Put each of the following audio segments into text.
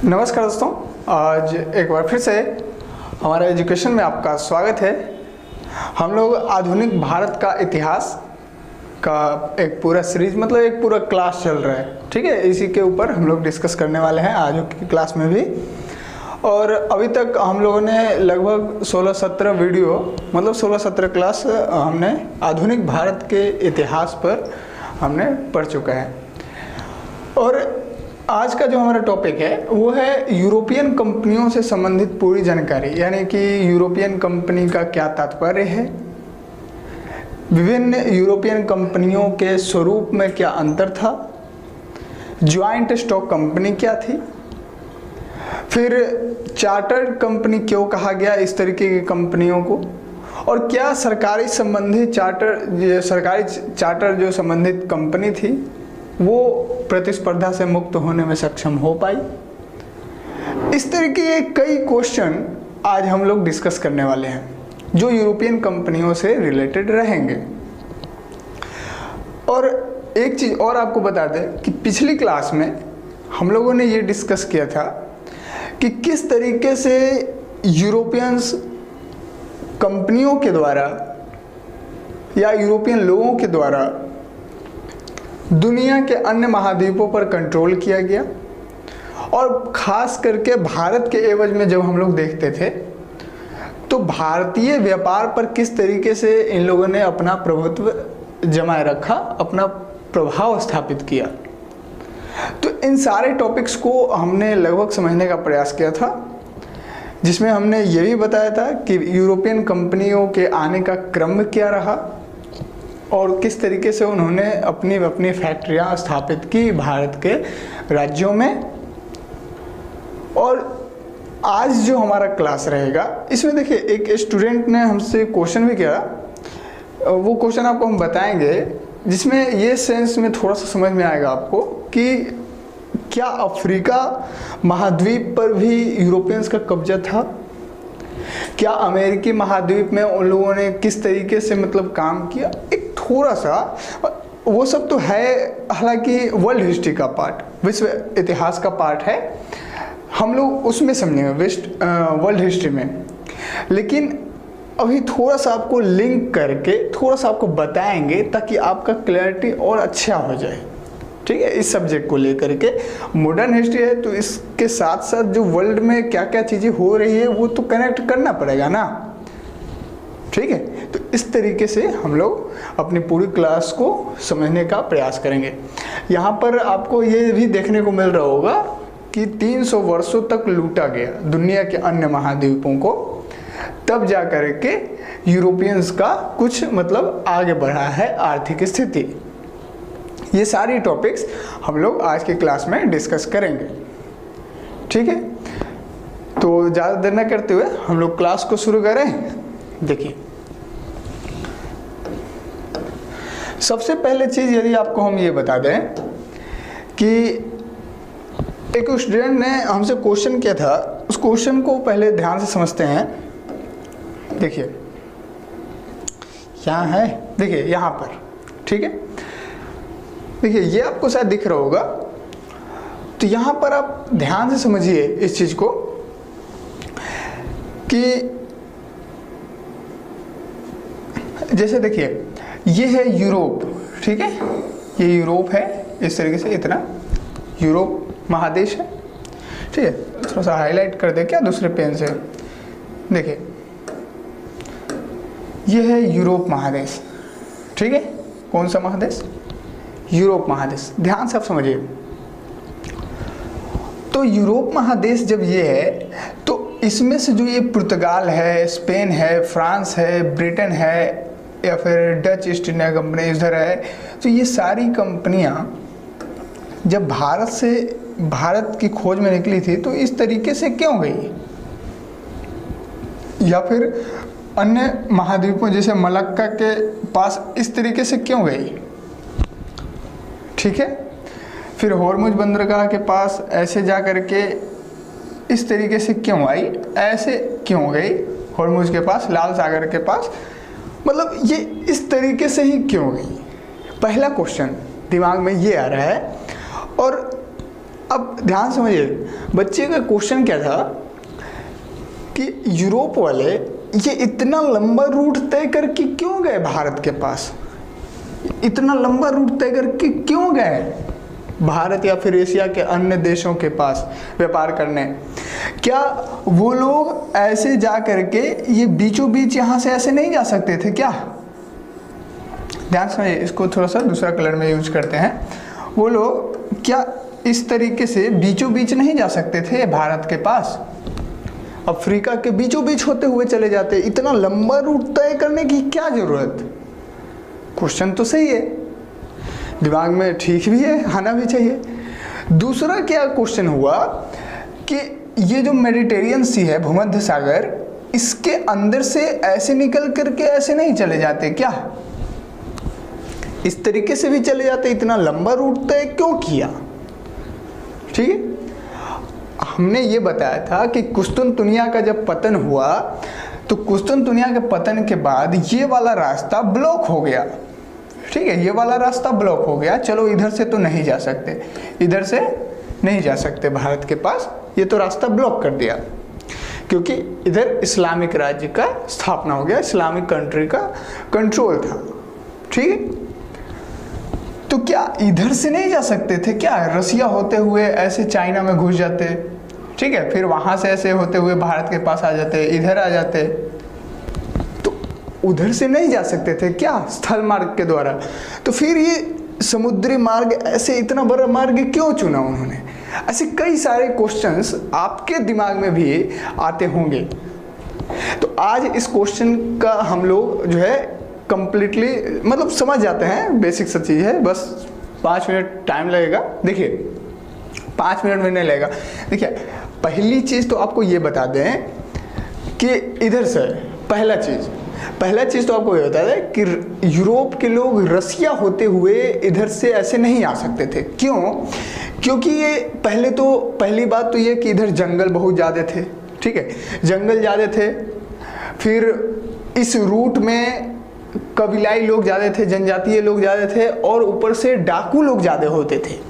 नमस्कार दोस्तों, आज एक बार फिर से हमारे एजुकेशन में आपका स्वागत है। हम लोग आधुनिक भारत का इतिहास का एक पूरा सीरीज मतलब एक पूरा क्लास चल रहा है, ठीक है। इसी के ऊपर हम लोग डिस्कस करने वाले हैं आज की क्लास में भी। और अभी तक हम लोगों ने लगभग 16-17 वीडियो मतलब 16-17 क्लास हमने आधुनिक भारत के इतिहास पर हमने पढ़ चुका है। और आज का जो हमारा टॉपिक है वो है यूरोपियन कंपनियों से संबंधित पूरी जानकारी, यानी कि यूरोपियन कंपनी का क्या तात्पर्य है, विभिन्न यूरोपियन कंपनियों के स्वरूप में क्या अंतर था, ज्वाइंट स्टॉक कंपनी क्या थी, फिर चार्टर्ड कंपनी क्यों कहा गया इस तरीके की कंपनियों को, और क्या सरकारी चार्टर जो संबंधित कंपनी थी वो प्रतिस्पर्धा से मुक्त होने में सक्षम हो पाई। इस तरीके के कई क्वेश्चन आज हम लोग डिस्कस करने वाले हैं जो यूरोपियन कंपनियों से रिलेटेड रहेंगे। और एक चीज़ और आपको बता दें कि पिछली क्लास में हम लोगों ने ये डिस्कस किया था कि किस तरीके से यूरोपियंस कंपनियों के द्वारा या यूरोपियन लोगों के द्वारा दुनिया के अन्य महाद्वीपों पर कंट्रोल किया गया, और ख़ास करके भारत के एवज में जब हम लोग देखते थे तो भारतीय व्यापार पर किस तरीके से इन लोगों ने अपना प्रभुत्व जमाए रखा, अपना प्रभाव स्थापित किया। तो इन सारे टॉपिक्स को हमने लगभग समझने का प्रयास किया था, जिसमें हमने ये भी बताया था कि यूरोपियन कंपनियों के आने का क्रम क्या रहा और किस तरीके से उन्होंने अपनी फैक्ट्रियां स्थापित की भारत के राज्यों में। और आज जो हमारा क्लास रहेगा इसमें देखिए एक स्टूडेंट ने हमसे क्वेश्चन भी किया, वो क्वेश्चन आपको हम बताएंगे जिसमें ये सेंस में थोड़ा सा समझ में आएगा आपको कि क्या अफ्रीका महाद्वीप पर भी यूरोपियंस का कब्जा था, क्या अमेरिकी महाद्वीप में उन लोगों ने किस तरीके से मतलब काम किया। एक थोड़ा सा वो सब तो है, हालांकि वर्ल्ड हिस्ट्री का पार्ट, विश्व इतिहास का पार्ट है, हम लोग उसमें समझेंगे वर्ल्ड हिस्ट्री में। लेकिन अभी थोड़ा सा आपको लिंक करके थोड़ा सा आपको बताएंगे ताकि आपका क्लैरिटी और अच्छा हो जाए, ठीक है। इस सब्जेक्ट को लेकर के मॉडर्न हिस्ट्री है तो इसके साथ साथ जो वर्ल्ड में क्या क्या चीज़ें हो रही है वो तो कनेक्ट करना पड़ेगा ना, ठीक है। तो इस तरीके से हम लोग अपनी पूरी क्लास को समझने का प्रयास करेंगे। यहाँ पर आपको ये भी देखने को मिल रहा होगा कि 300 वर्षों तक लूटा गया दुनिया के अन्य महाद्वीपों को, तब जा कर के यूरोपियंस का कुछ मतलब आगे बढ़ा है आर्थिक स्थिति। ये सारी टॉपिक्स हम लोग आज की क्लास में डिस्कस करेंगे, ठीक है। तो ज़्यादा देर न करते हुए हम लोग क्लास को शुरू करें। देखिए, सबसे पहले चीज़ यदि आपको हम ये बता दें कि एक स्टूडेंट ने हमसे क्वेश्चन किया था, उस क्वेश्चन को पहले ध्यान से समझते हैं। देखिए यहाँ है, देखिए यहाँ पर, ठीक है। देखिए ये आपको शायद दिख रहा होगा, तो यहाँ पर आप ध्यान से समझिए इस चीज़ को कि जैसे देखिए ये है यूरोप, ठीक है, ये यूरोप है, इस तरीके से इतना यूरोप महादेश है, ठीक है। थोड़ा सा हाईलाइट कर दे क्या दूसरे पेन से, देखिए ये है यूरोप महादेश, ठीक है। कौन सा महादेश? यूरोप महादेश। ध्यान से आप समझिए। तो यूरोप महादेश जब ये है तो इसमें से जो ये पुर्तगाल है, स्पेन है, फ्रांस है, ब्रिटेन है, या फिर डच ईस्ट इंडिया कंपनी इधर है, तो ये सारी कंपनियां जब भारत की खोज में निकली थी तो इस तरीके से क्यों गई, या फिर अन्य महाद्वीपों जैसे मलक्का के पास इस तरीके से क्यों गई, ठीक है। फिर होर्मुज बंदरगाह के पास ऐसे जा करके इस तरीके से क्यों आई, ऐसे क्यों गई होर्मुज के पास, लाल सागर के पास, मतलब ये इस तरीके से ही क्यों गई। पहला क्वेश्चन दिमाग में ये आ रहा है। और अब ध्यान समझिए, बच्चे का क्वेश्चन क्या था कि यूरोप वाले ये इतना लंबा रूट तय करके क्यों गए भारत के पास, इतना लंबा रूट तय करके क्यों गए भारत या फिर एशिया के अन्य देशों के पास व्यापार करने। क्या वो लोग ऐसे जा करके ये बीचों बीच यहाँ से ऐसे नहीं जा सकते थे क्या? ध्यान समझिए, इसको थोड़ा सा दूसरा कलर में यूज करते हैं। वो लोग क्या इस तरीके से बीचों बीच नहीं जा सकते थे भारत के पास, अफ्रीका के बीचों बीच होते हुए चले जाते? इतना लंबा रूट तय करने की क्या जरूरत? क्वेश्चन तो सही है, दिमाग में ठीक भी है, आना भी चाहिए। दूसरा क्या क्वेश्चन हुआ कि ये जो मेडिटेरियन सी है, भूमध्य सागर, इसके अंदर से ऐसे निकल करके ऐसे नहीं चले जाते क्या? इस तरीके से भी चले जाते, इतना लंबा रूट तय क्यों किया? ठीक है, हमने ये बताया था कि कुस्तुनतुनिया का जब पतन हुआ तो कुस्तुनतुनिया के पतन के बाद ये वाला रास्ता ब्लॉक हो गया। ठीक है, ये वाला रास्ता ब्लॉक हो गया, चलो इधर से तो नहीं जा सकते, इधर से नहीं जा सकते भारत के पास, ये तो रास्ता ब्लॉक कर दिया क्योंकि इधर इस्लामिक राज्य का स्थापना हो गया, इस्लामिक कंट्री का कंट्रोल था। ठीक है, तो क्या इधर से नहीं जा सकते थे क्या? रसिया होते हुए ऐसे चाइना में घुस जाते, ठीक है, फिर वहां से ऐसे होते हुए भारत के पास आ जाते, इधर आ जाते, तो उधर से नहीं जा सकते थे क्या स्थल मार्ग के द्वारा? तो फिर ये समुद्री मार्ग, ऐसे इतना बड़ा मार्ग क्यों चुना उन्होंने? ऐसे कई सारे क्वेश्चंस आपके दिमाग में भी आते होंगे। तो आज इस क्वेश्चन का हम लोग जो है कंप्लीटली मतलब समझ जाते हैं, बेसिक सा चीज़ है, बस 5 मिनट टाइम लगेगा। देखिए 5 मिनट में नहीं लगेगा। देखिए पहली चीज़ तो आपको ये बता दें कि इधर से पहला चीज़ तो आपको ये बता दें कि यूरोप के लोग रसिया होते हुए इधर से ऐसे नहीं आ सकते थे। क्यों? क्योंकि ये पहली बात तो ये कि इधर जंगल बहुत ज़्यादा थे। ठीक है, जंगल ज़्यादा थे, फिर इस रूट में कबीलाई लोग ज़्यादा थे, जनजातीय लोग ज़्यादा थे, और ऊपर से डाकू लोग ज़्यादा होते थे,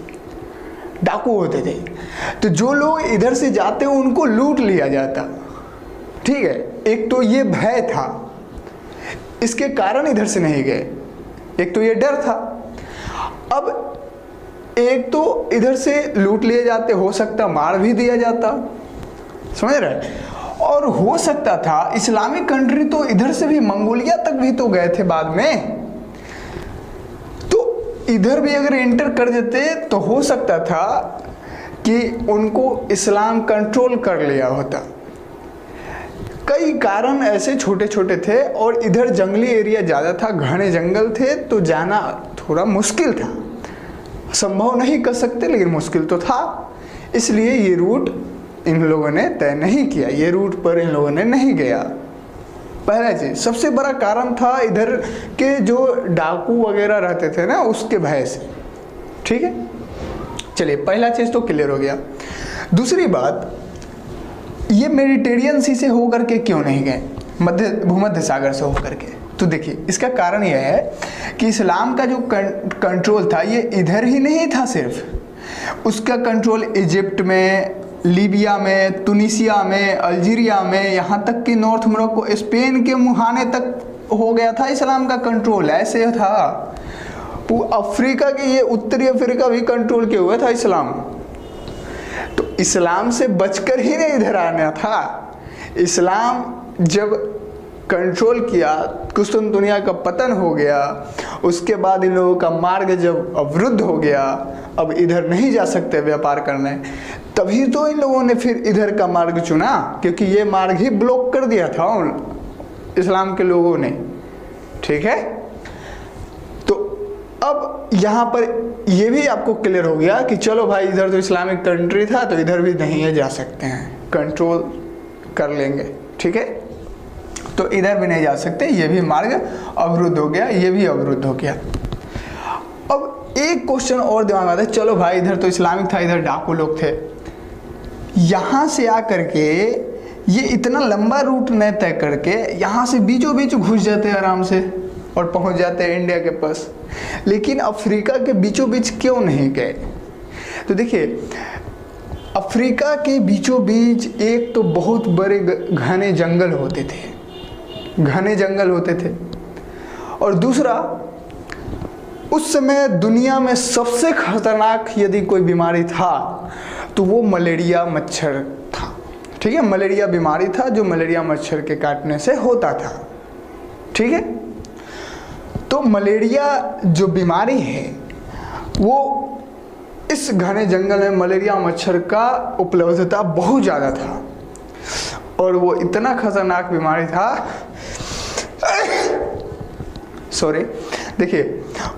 तो जो लोग इधर से जाते उनको लूट लिया जाता। ठीक है, एक तो ये भय था, इसके कारण इधर से नहीं गए, एक तो ये डर था। अब एक तो इधर से लूट लिए जाते, हो सकता मार भी दिया जाता, समझ रहे, और हो सकता था इस्लामिक कंट्री तो इधर से भी मंगोलिया तक भी तो गए थे बाद में, तो इधर भी अगर एंटर कर देते तो हो सकता था कि उनको इस्लाम कंट्रोल कर लिया होता। कई कारण ऐसे छोटे छोटे थे, और इधर जंगली एरिया ज़्यादा था, घने जंगल थे, तो जाना थोड़ा मुश्किल था। संभव नहीं कर सकते लेकिन मुश्किल तो था, इसलिए ये रूट इन लोगों ने तय नहीं किया, ये रूट पर इन लोगों ने नहीं गया। पहला चीज, सबसे बड़ा कारण था इधर के जो डाकू वगैरह रहते थे ना, उसके भय से। ठीक है, चलिए पहला चीज तो क्लियर हो गया। दूसरी बात, ये मेडिटेरियन सी से होकर के क्यों नहीं गए, भूमध्य सागर से होकर के? तो देखिए इसका कारण यह है कि इस्लाम का जो कंट्रोल था ये इधर ही नहीं था सिर्फ, उसका कंट्रोल इजिप्ट में, लीबिया में, तुनिसिया में, अल्जीरिया में, यहाँ तक कि नॉर्थ मोरक्को, स्पेन के मुहाने तक हो गया था इस्लाम का कंट्रोल। ऐसे था अफ्रीका के, ये उत्तरी अफ्रीका भी कंट्रोल किया हुआ था इस्लाम। तो इस्लाम से बचकर ही नहीं इधर आना था। इस्लाम जब कंट्रोल किया, कुस्तुनतुनिया का पतन हो गया, उसके बाद इन लोगों का मार्ग जब अवरुद्ध हो गया, अब इधर नहीं जा सकते व्यापार करने, तभी तो इन लोगों ने फिर इधर का मार्ग चुना, क्योंकि ये मार्ग ही ब्लॉक कर दिया था इस्लाम के लोगों ने। ठीक है, तो अब यहाँ पर ये भी आपको क्लियर हो गया कि चलो भाई इधर तो इस्लामिक कंट्री था, तो इधर भी नहीं है, जा सकते हैं, कंट्रोल कर लेंगे। ठीक है, तो इधर भी नहीं जा सकते, ये भी मार्ग अवरुद्ध हो गया, ये भी अवरुद्ध हो गया। अब एक क्वेश्चन और दिमाग में आता है, चलो भाई इधर तो इस्लामिक था, इधर डाकू लोग थे, यहाँ से आकर के ये इतना लंबा रूट न तय करके यहाँ से बीचों बीच घुस जाते आराम से और पहुँच जाते हैं इंडिया के पास, लेकिन अफ्रीका के बीचों बीच क्यों नहीं गए? तो देखिए अफ्रीका के बीचों बीच एक तो बहुत बड़े घने जंगल होते थे, घने जंगल होते थे, और दूसरा उस समय दुनिया में सबसे खतरनाक यदि कोई बीमारी था तो वो मलेरिया मच्छर था। ठीक है, मलेरिया बीमारी था जो मलेरिया मच्छर के काटने से होता था। ठीक है, तो मलेरिया जो बीमारी है वो इस घने जंगल में मलेरिया मच्छर का उपलब्धता बहुत ज़्यादा था, और वो इतना खतरनाक बीमारी था सॉरी, देखिए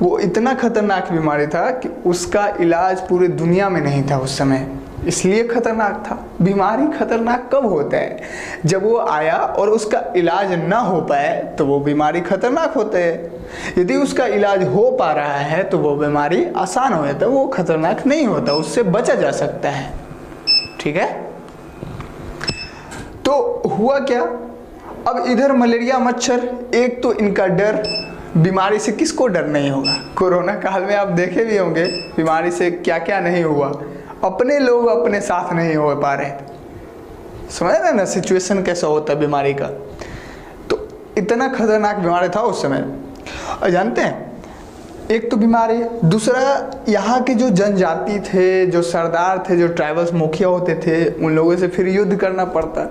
वो इतना खतरनाक बीमारी था कि उसका इलाज पूरे दुनिया में नहीं था उस समय, इसलिए खतरनाक था। बीमारी खतरनाक कब होता है? जब वो आया और उसका इलाज ना हो पाए तो वो बीमारी खतरनाक होता है। यदि उसका इलाज हो पा रहा है तो वो बीमारी आसान हो जाता है, वो खतरनाक नहीं होता, उससे बचा जा सकता है। ठीक है, तो हुआ क्या, अब इधर मलेरिया मच्छर, एक तो इनका डर, बीमारी से किसको डर नहीं होगा? कोरोना काल में आप देखे भी होंगे बीमारी से क्या क्या नहीं हुआ, अपने लोग अपने साथ नहीं हो पा रहे। समझ रहे ना सिचुएशन कैसा होता है बीमारी का? तो इतना खतरनाक बीमारी था उस समय। और जानते हैं, एक तो बीमारी, दूसरा यहाँ के जो जनजाति थे, जो सरदार थे, जो ट्राइबल्स मुखिया होते थे, उन लोगों से फिर युद्ध करना पड़ता,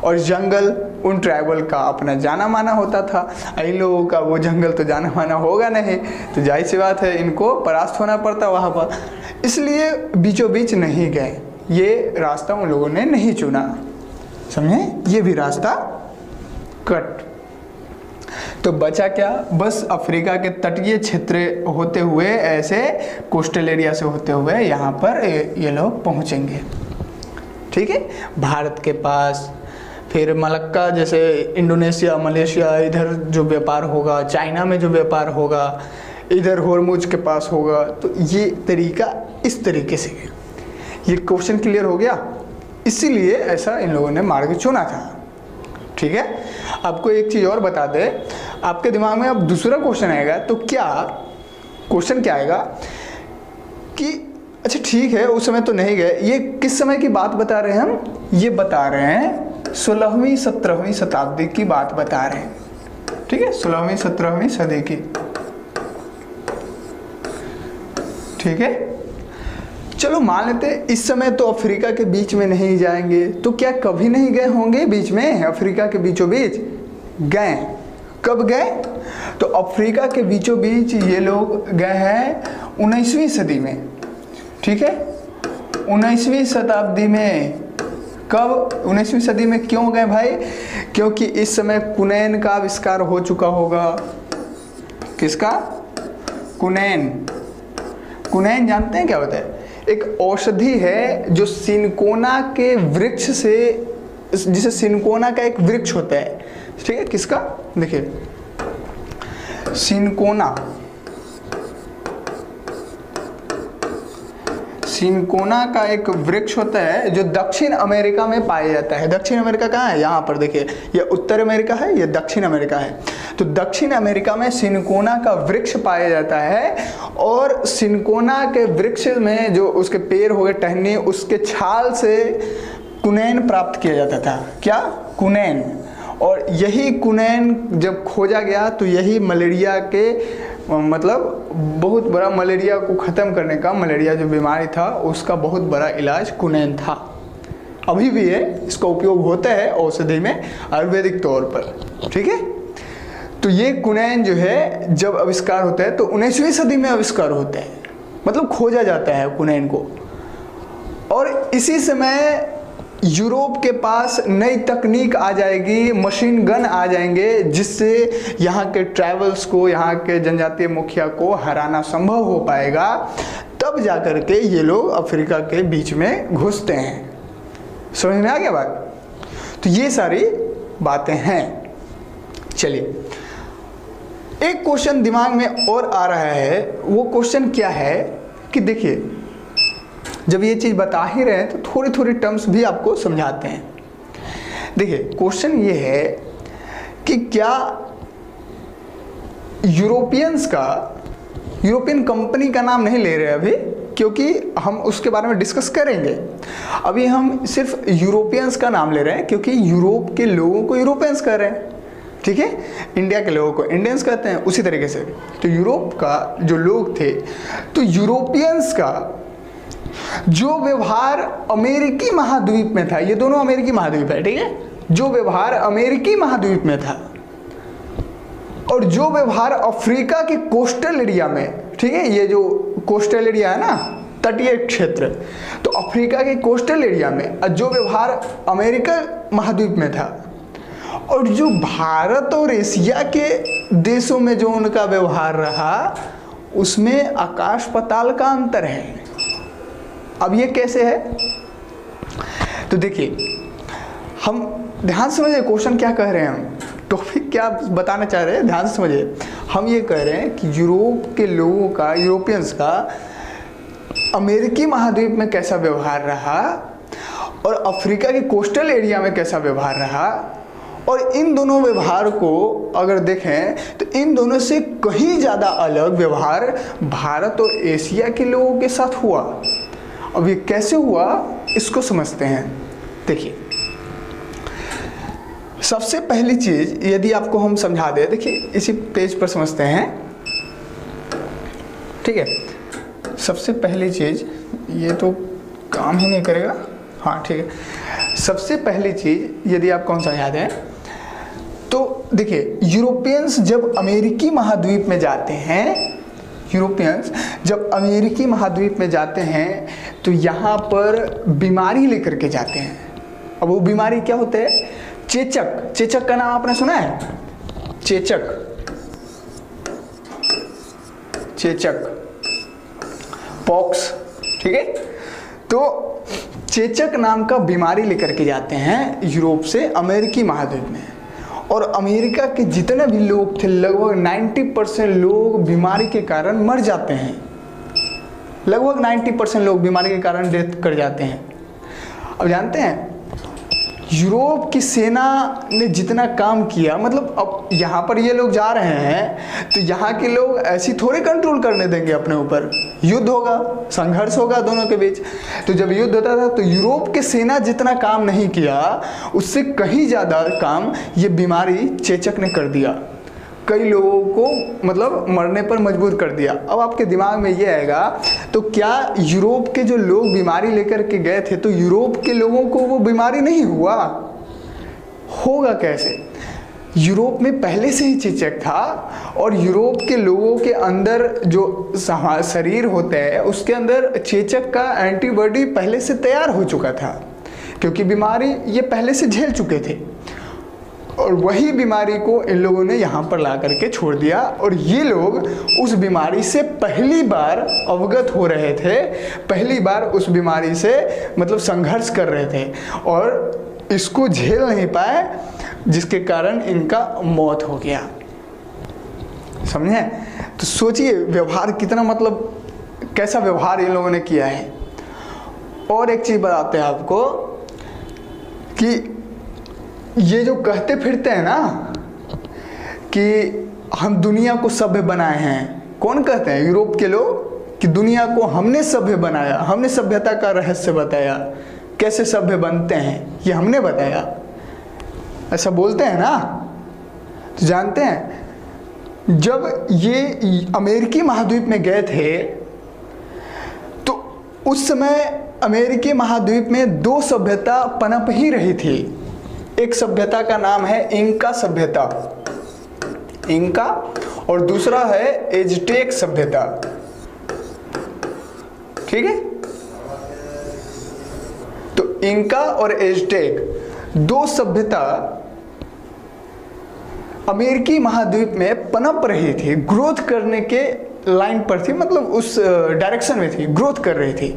और जंगल उन ट्राइबल का अपना जाना माना होता था। इन लोगों का वो जंगल तो जाना माना होगा नहीं, तो जाहिर सी बात है इनको परास्त होना पड़ता वहाँ पर, इसलिए बीचों बीच नहीं गए, ये रास्ता उन लोगों ने नहीं चुना। समझे, ये भी रास्ता कट। तो बचा क्या, बस अफ्रीका के तटीय क्षेत्र होते हुए, ऐसे कोस्टल एरिया से होते हुए यहाँ पर ये लोग पहुँचेंगे। ठीक है, भारत के पास, फिर मलक्का जैसे इंडोनेशिया, मलेशिया, इधर जो व्यापार होगा, चाइना में जो व्यापार होगा, इधर होर्मुज के पास होगा। तो ये तरीका इस तरीके से, ये क्वेश्चन क्लियर हो गया, इसीलिए ऐसा इन लोगों ने मार्ग चुना था। ठीक है, आपको एक चीज़ और बता दे, आपके दिमाग में अब दूसरा क्वेश्चन आएगा, तो क्या क्वेश्चन क्या आएगा कि अच्छा ठीक है उस समय तो नहीं गए, ये किस समय की बात बता रहे हैं हम? ये बता रहे हैं 16वीं 17वीं शताब्दी की बात बता रहे हैं। ठीक है, 16वीं 17वीं सदी की। ठीक है, चलो मान लेते इस समय तो अफ्रीका के बीच में नहीं जाएंगे, तो क्या कभी नहीं गए होंगे बीच में? अफ्रीका के बीचों बीच गए। कब गए? तो अफ्रीका के बीचों बीच ये लोग गए हैं 19वीं सदी में। ठीक है, 19वीं शताब्दी में। कब 19वीं सदी में क्यों गए भाई? क्योंकि इस समय कुनैन का आविष्कार हो चुका होगा। किसका? कुनैन। कुनैन जानते हैं क्या होता है? एक औषधि है जो सिनकोना के वृक्ष से, जिसे सिनकोना का एक वृक्ष होता है। ठीक है, किसका? देखिए सिनकोना, सिनकोना का एक वृक्ष होता है जो दक्षिण अमेरिका में पाया जाता है। दक्षिण अमेरिका कहाँ है? यहाँ पर देखिए, ये उत्तर अमेरिका है, ये दक्षिण अमेरिका है। तो दक्षिण अमेरिका में सिनकोना का वृक्ष पाया जाता है, और सिनकोना के वृक्ष में जो उसके पेड़ हो गए, टहनी, उसके छाल से कुनैन प्राप्त किया जाता था। क्या? कुनैन। और यही कुनैन जब खोजा गया तो यही मलेरिया के, मतलब बहुत बड़ा मलेरिया को ख़त्म करने का, मलेरिया जो बीमारी था उसका बहुत बड़ा इलाज कुनैन था। अभी भी है, इसका उपयोग होता है औषधि में, आयुर्वेदिक तौर पर। ठीक है, तो ये कुनैन जो है जब आविष्कार होता है तो 19वीं सदी में आविष्कार होता है, मतलब खोजा जाता है कुनैन को। और इसी समय यूरोप के पास नई तकनीक आ जाएगी, मशीन गन आ जाएंगे, जिससे यहाँ के ट्राइबल्स को, यहाँ के जनजातीय मुखिया को हराना संभव हो पाएगा। तब जाकर के ये लोग अफ्रीका के बीच में घुसते हैं। समझ में आ गया बात? तो ये सारी बातें हैं। चलिए, एक क्वेश्चन दिमाग में और आ रहा है, वो क्वेश्चन क्या है कि देखिए, जब ये चीज़ बता ही रहे हैं तो थोड़ी थोड़ी टर्म्स भी आपको समझाते हैं। देखिए, क्वेश्चन ये है कि क्या यूरोपियंस का, यूरोपियन कंपनी का नाम नहीं ले रहे अभी, क्योंकि हम उसके बारे में डिस्कस करेंगे। अभी हम सिर्फ यूरोपियंस का नाम ले रहे हैं क्योंकि यूरोप के लोगों को यूरोपियंस कह रहे हैं, ठीक है, इंडिया के लोगों को इंडियंस कहते हैं, उसी तरीके से। तो यूरोप का जो लोग थे, तो यूरोपियंस का जो व्यवहार अमेरिकी महाद्वीप में था, ये दोनों अमेरिकी महाद्वीप है, ठीक है, जो व्यवहार अमेरिकी महाद्वीप में था और जो व्यवहार अफ्रीका के कोस्टल एरिया में, ठीक है, ये जो कोस्टल एरिया है ना, तटीय क्षेत्र, तो अफ्रीका के कोस्टल एरिया में जो व्यवहार अमेरिका महाद्वीप में था और जो भारत और एशिया के देशों में जो उनका व्यवहार रहा, उसमें आकाश पाताल का अंतर है। अब ये कैसे है? तो देखिए, हम ध्यान से समझिए क्वेश्चन क्या कह रहे हैं, हम टॉपिक क्या बताना चाह रहे हैं, ध्यान से समझिए। हम ये कह रहे हैं कि यूरोप के लोगों का, यूरोपियंस का अमेरिकी महाद्वीप में कैसा व्यवहार रहा और अफ्रीका के कोस्टल एरिया में कैसा व्यवहार रहा, और इन दोनों व्यवहार को अगर देखें तो इन दोनों से कहीं ज़्यादा अलग व्यवहार भारत और एशिया के लोगों के साथ हुआ। अब ये कैसे हुआ इसको समझते हैं। देखिए, सबसे पहली चीज यदि आपको हम समझा दें, देखिए इसी पेज पर समझते हैं, ठीक है। सबसे पहली चीज, ये तो काम ही नहीं करेगा, हाँ ठीक है। सबसे पहली चीज यदि आपको हम समझा दें तो देखिए, यूरोपियंस जब अमेरिकी महाद्वीप में जाते हैं, यूरोपियंस जब अमेरिकी महाद्वीप में जाते हैं तो यहाँ पर बीमारी लेकर के जाते हैं। अब वो बीमारी क्या होते हैं? चेचक। चेचक का नाम आपने सुना है? चेचक, चेचक, पॉक्स, ठीक है। तो चेचक नाम का बीमारी लेकर के जाते हैं यूरोप से अमेरिकी महाद्वीप में, और अमेरिका के जितने भी लोग थे लगभग 90% लोग बीमारी के कारण मर जाते हैं। लगभग 90% लोग बीमारी के कारण डेथ कर जाते हैं। अब जानते हैं यूरोप की सेना ने जितना काम किया, मतलब अब यहाँ पर ये लोग जा रहे हैं तो यहाँ के लोग ऐसी थोड़े कंट्रोल करने देंगे अपने ऊपर। युद्ध होगा, संघर्ष होगा दोनों के बीच। तो जब युद्ध होता था तो यूरोप की सेना जितना काम नहीं किया उससे कहीं ज़्यादा काम ये बीमारी चेचक ने कर दिया। कई लोगों को मतलब मरने पर मजबूर कर दिया। अब आपके दिमाग में ये आएगा, तो क्या यूरोप के जो लोग बीमारी लेकर के गए थे तो यूरोप के लोगों को वो बीमारी नहीं हुआ? होगा कैसे? यूरोप में पहले से ही चेचक था और यूरोप के लोगों के अंदर जो शरीर होता है उसके अंदर चेचक का एंटीबॉडी पहले से तैयार हो चुका था, क्योंकि बीमारी ये पहले से झेल चुके थे। और वही बीमारी को इन लोगों ने यहाँ पर ला करके छोड़ दिया, और ये लोग उस बीमारी से पहली बार अवगत हो रहे थे, पहली बार उस बीमारी से मतलब संघर्ष कर रहे थे और इसको झेल नहीं पाए, जिसके कारण इनका मौत हो गया। समझे? तो सोचिए व्यवहार कितना, मतलब कैसा व्यवहार इन लोगों ने किया है। और एक चीज़ बताते हैं आपको कि ये जो कहते फिरते हैं ना कि हम दुनिया को सभ्य बनाए हैं, कौन कहते हैं? यूरोप के लोग, कि दुनिया को हमने सभ्य बनाया, हमने सभ्यता का रहस्य बताया, कैसे सभ्य बनते हैं ये हमने बताया, ऐसा बोलते हैं ना। तो जानते हैं जब ये अमेरिकी महाद्वीप में गए थे तो उस समय अमेरिकी महाद्वीप में दो सभ्यता पनप ही रही थी। एक सभ्यता का नाम है इंका सभ्यता, इंका, और दूसरा है एज़टेक सभ्यता, ठीक है। तो इंका और एज़टेक दो सभ्यता अमेरिकी महाद्वीप में पनप रही थी, ग्रोथ करने के लाइन पर थी, मतलब उस डायरेक्शन में थी, ग्रोथ कर रही थी।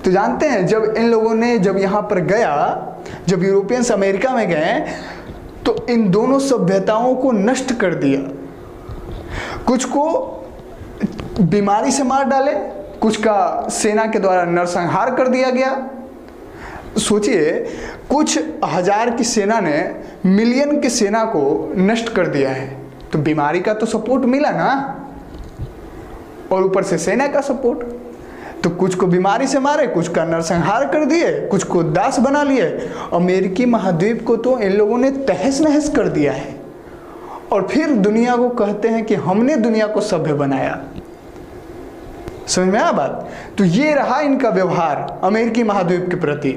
तो जानते हैं जब इन लोगों ने जब यहाँ पर गया, जब यूरोपियंस अमेरिका में गए तो इन दोनों सभ्यताओं को नष्ट कर दिया। कुछ को बीमारी से मार डाले, कुछ का सेना के द्वारा नरसंहार कर दिया गया। सोचिए कुछ हजार की सेना ने मिलियन की सेना को नष्ट कर दिया है, तो बीमारी का तो सपोर्ट मिला ना, और ऊपर से सेना का सपोर्ट। तो कुछ को बीमारी से मारे, कुछ का नरसंहार कर दिए, कुछ को दास बना लिए। अमेरिकी महाद्वीप को तो इन लोगों ने तहस नहस कर दिया है और फिर दुनिया को कहते हैं कि हमने दुनिया को सभ्य बनाया। समझ में आया बात? तो ये रहा इनका व्यवहार अमेरिकी महाद्वीप के प्रति।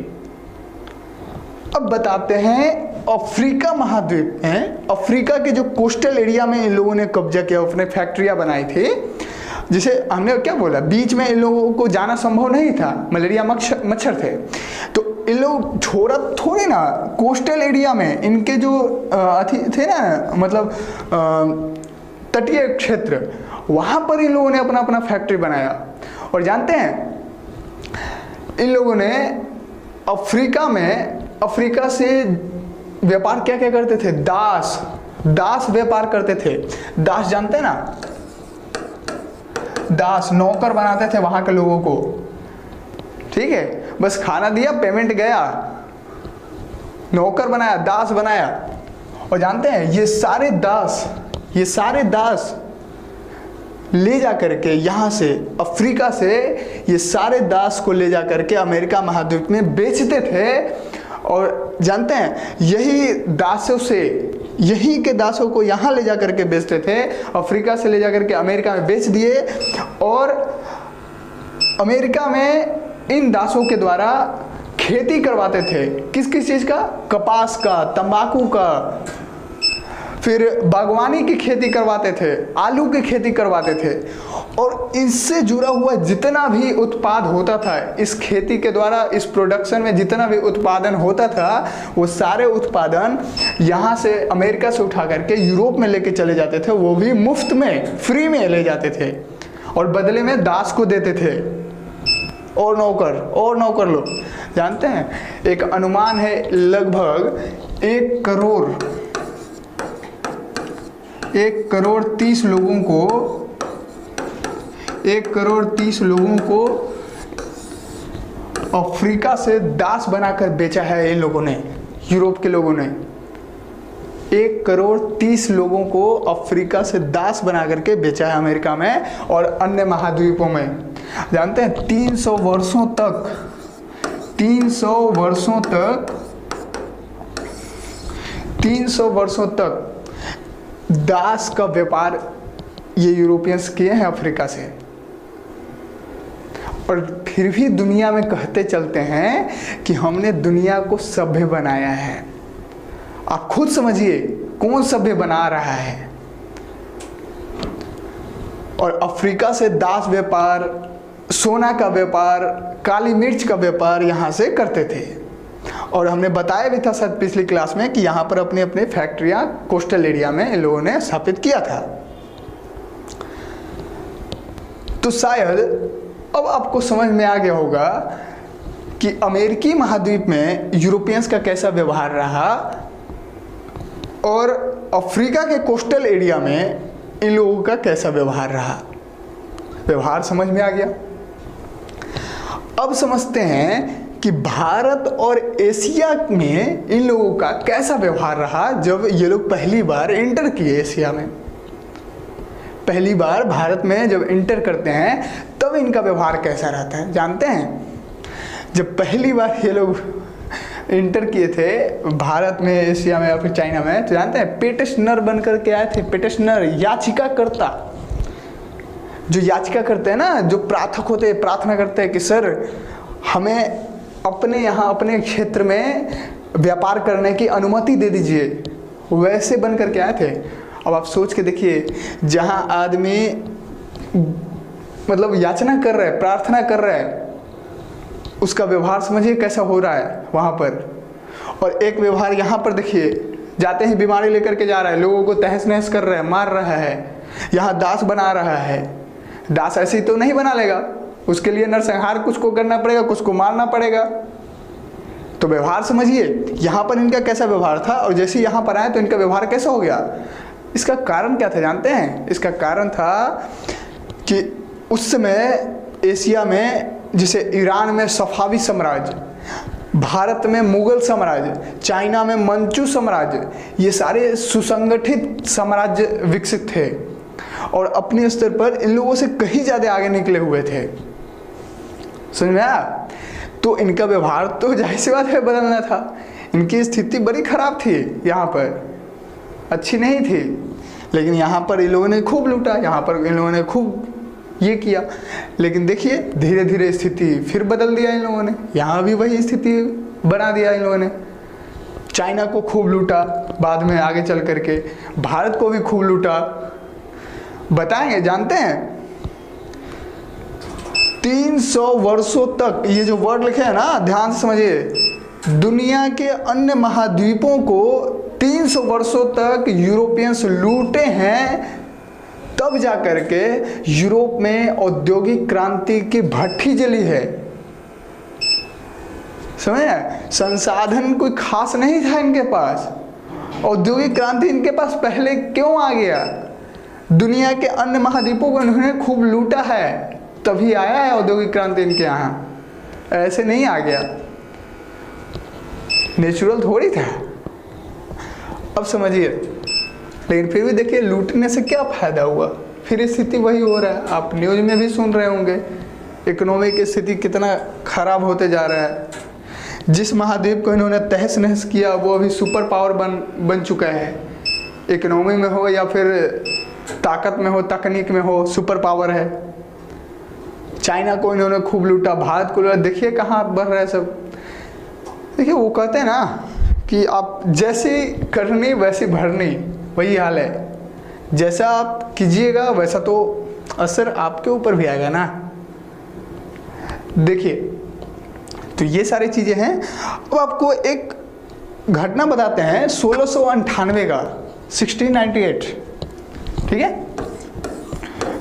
अब बताते हैं अफ्रीका महाद्वीप में, अफ्रीका के जो कोस्टल एरिया में इन लोगों ने कब्जा किया, अपने फैक्ट्रियां बनाई थी, जिसे हमने क्या बोला, बीच में इन लोगों को जाना संभव नहीं था, मलेरिया मच्छर थे, तो इन लोग छोड़ा थोड़ी ना, कोस्टल एरिया में इनके जो थे ना, मतलब तटीय क्षेत्र, वहां पर इन लोगों ने अपना अपना फैक्ट्री बनाया। और जानते हैं इन लोगों ने अफ्रीका से व्यापार क्या क्या करते थे? दास व्यापार करते थे। दास जानते हैं ना, दास नौकर बनाते थे वहां के लोगों को, ठीक है, बस खाना दिया, पेमेंट गया, नौकर बनाया, दास बनाया। और जानते हैं ये सारे दास ले जा करके यहाँ से, अफ्रीका से ये सारे दास को ले जा करके अमेरिका महाद्वीप में बेचते थे। और जानते हैं यही के दासों को यहाँ ले जा करके बेचते थे, अफ्रीका से ले जा करके अमेरिका में बेच दिए। और अमेरिका में इन दासों के द्वारा खेती करवाते थे। किस किस चीज़ का? कपास का, तंबाकू का, फिर बागवानी की खेती करवाते थे, आलू की खेती करवाते थे। और इससे जुड़ा हुआ जितना भी उत्पाद होता था, इस खेती के द्वारा, इस प्रोडक्शन में जितना भी उत्पादन होता था, वो सारे उत्पादन यहाँ से अमेरिका से उठा करके यूरोप में लेके चले जाते थे। वो भी मुफ्त में, फ्री में ले जाते थे और बदले में दास को देते थे और नौकर लोग। जानते हैं एक अनुमान है, लगभग 1,30,00,000 लोगों को अफ्रीका से दास बनाकर बेचा है इन लोगों ने, यूरोप के लोगों ने। 1,30,00,000 लोगों को अफ्रीका से दास बना करके बेचा है अमेरिका में और अन्य महाद्वीपों में। जानते हैं 300 वर्षों तक दास का व्यापार ये यूरोपियंस किए हैं अफ्रीका से। और फिर भी दुनिया में कहते चलते हैं कि हमने दुनिया को सभ्य बनाया है। आप खुद समझिए कौन सभ्य बना रहा है। और अफ्रीका से दास व्यापार, सोना का व्यापार, काली मिर्च का व्यापार यहाँ से करते थे। और हमने बताया भी था शायद पिछली क्लास में कि यहाँ पर अपनी अपनी फैक्ट्रियाँ कोस्टल एरिया में इन लोगों ने स्थापित किया था। तो शायद अब आपको समझ में आ गया होगा कि अमेरिकी महाद्वीप में यूरोपियंस का कैसा व्यवहार रहा और अफ्रीका के कोस्टल एरिया में इन लोगों का कैसा व्यवहार रहा। व्यवहार समझ में आ गया। अब समझते हैं कि भारत और एशिया में इन लोगों का कैसा व्यवहार रहा जब ये लोग पहली बार एंटर किए एशिया में। पहली बार भारत में जब एंटर करते हैं तब इनका व्यवहार कैसा रहता है। जानते हैं जब पहली बार ये लोग एंटर किए थे भारत में, एशिया में या फिर चाइना में, तो जानते हैं पेटिशनर बन करके आए थे। पेटिशनर याचिकाकर्ता, जो याचिका करते हैं ना, जो प्रार्थक होते हैं, प्रार्थना करते हैं कि सर हमें अपने यहाँ अपने क्षेत्र में व्यापार करने की अनुमति दे दीजिए, वैसे बन करके आए थे। अब आप सोच के देखिए, जहाँ आदमी मतलब याचना कर रहा है, प्रार्थना कर रहा है, उसका व्यवहार समझिए कैसा हो रहा है वहाँ पर। और एक व्यवहार यहाँ पर देखिए, जाते ही बीमारी लेकर के जा रहा है, लोगों को तहस नहस कर रहा है, मार रहा है, यहाँ दास बना रहा है। दास ऐसे ही तो नहीं बना लेगा, उसके लिए नरसंहार कुछ को करना पड़ेगा, कुछ को मारना पड़ेगा। तो व्यवहार समझिए यहाँ पर इनका कैसा व्यवहार था और जैसे यहाँ पर आए तो इनका व्यवहार कैसा हो गया। इसका कारण क्या था जानते हैं? इसका कारण था कि उस समय एशिया में, जैसे ईरान में सफावी साम्राज्य, भारत में मुगल साम्राज्य, चाइना में मंचू साम्राज्य, ये सारे सुसंगठित साम्राज्य विकसित थे और अपने स्तर पर इन लोगों से कहीं ज़्यादा आगे निकले हुए थे। समझ में आया? तो इनका व्यवहार तो जाहिर सी बात है बदलना था। इनकी स्थिति बड़ी खराब थी, यहाँ पर अच्छी नहीं थी, लेकिन यहाँ पर इन लोगों ने खूब लूटा, यहाँ पर इन लोगों ने खूब ये किया। लेकिन देखिए धीरे धीरे स्थिति फिर बदल दिया इन लोगों ने, यहाँ भी वही स्थिति बना दिया इन लोगों ने। चाइना को खूब लूटा, बाद में आगे चल करके भारत को भी खूब लूटा। बताएंगे, जानते हैं 300 वर्षों तक, ये जो वर्ड लिखे हैं ना ध्यान से समझिए, दुनिया के अन्य महाद्वीपों को 300 वर्षों तक यूरोपियंस लूटे हैं, तब जा करके यूरोप में औद्योगिक क्रांति की भट्टी जली है। समझे? संसाधन कोई खास नहीं था इनके पास, औद्योगिक क्रांति इनके पास पहले क्यों आ गया? दुनिया के अन्य महाद्वीपों को इन्होंने खूब लूटा है, तभी आया है औद्योगिक क्रांति इनके यहाँ, ऐसे नहीं आ गया, नेचुरल थोड़ी था। अब समझिए, लेकिन फिर भी देखिए लूटने से क्या फायदा हुआ, फिर स्थिति वही हो रहा है। आप न्यूज़ में भी सुन रहे होंगे इकोनॉमी की स्थिति कितना खराब होते जा रहा है। जिस महाद्वीप को इन्होंने तहस नहस किया वो अभी सुपर पावर बन चुका है, इकोनॉमी में हो या फिर ताकत में हो, तकनीक में हो, सुपर पावर है। चाइना को इन्होंने खूब लूटा, भारत को लूटा, देखिए कहाँ बढ़ रहा है सब। देखिए वो कहते हैं ना कि आप जैसी करनी वैसी भरनी, वही हाल है। जैसा आप कीजिएगा वैसा तो असर आपके ऊपर भी आएगा ना। देखिए तो ये सारी चीज़ें हैं। अब आपको एक घटना बताते हैं 1698 का, 1698, ठीक है,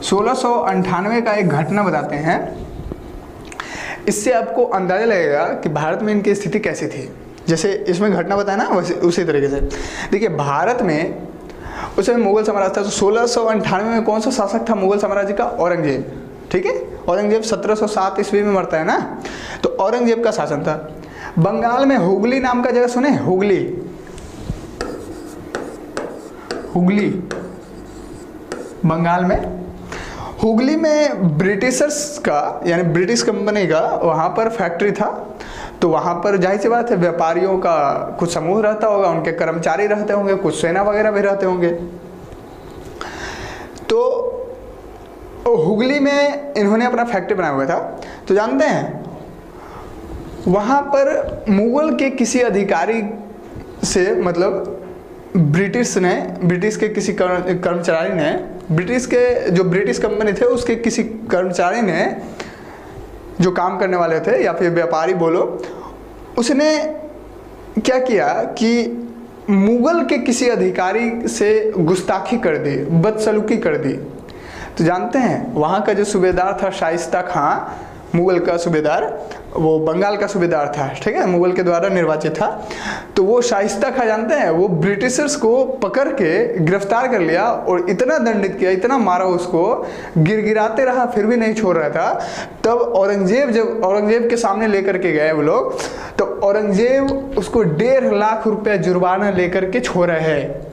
1698 का एक घटना बताते हैं। इससे आपको अंदाजा लगेगा कि भारत में इनकी स्थिति कैसी थी। जैसे इसमें घटना बताया ना वैसे उसी तरीके से देखिए, भारत में उस समय मुगल साम्राज्य था। तो 1698 में कौन सा शासक था मुगल साम्राज्य का? औरंगजेब, ठीक है। औरंगजेब 1707 ईस्वी में मरता है ना, तो औरंगजेब का शासन था। बंगाल में हुगली नाम का जगह सुने? हुगली, हुगली बंगाल में, हुगली में ब्रिटिशर्स का यानी ब्रिटिश कंपनी का वहाँ पर फैक्ट्री था। तो वहाँ पर जाहिर सी बात है व्यापारियों का कुछ समूह रहता होगा, उनके कर्मचारी रहते होंगे, कुछ सेना वगैरह भी रहते होंगे। तो हुगली में इन्होंने अपना फैक्ट्री बनाया हुआ था। तो जानते हैं वहाँ पर मुगल के किसी अधिकारी से, मतलब ब्रिटिश के किसी कर्मचारी ने, ब्रिटिश के जो ब्रिटिश कंपनी थे उसके किसी कर्मचारी ने, जो काम करने वाले थे या फिर व्यापारी बोलो, उसने क्या किया कि मुगल के किसी अधिकारी से गुस्ताखी कर दी, बदसलूकी कर दी। तो जानते हैं वहाँ का जो सूबेदार था शाइस्ता खां, मुगल का सूबेदार, वो बंगाल का सूबेदार था, ठीक है, मुगल के द्वारा निर्वाचित था। तो वो शाइस्ता खां जानते हैं वो ब्रिटिशर्स को पकड़ के गिरफ्तार कर लिया और इतना दंडित किया, इतना मारा उसको, गिरगिराते रहा फिर भी नहीं छोड़ रहा था। तब औरंगजेब, जब औरंगजेब के सामने लेकर के गए वो लोग, तो औरंगजेब उसको 1.5 लाख रुपया जुर्माना लेकर के छोड़ा है।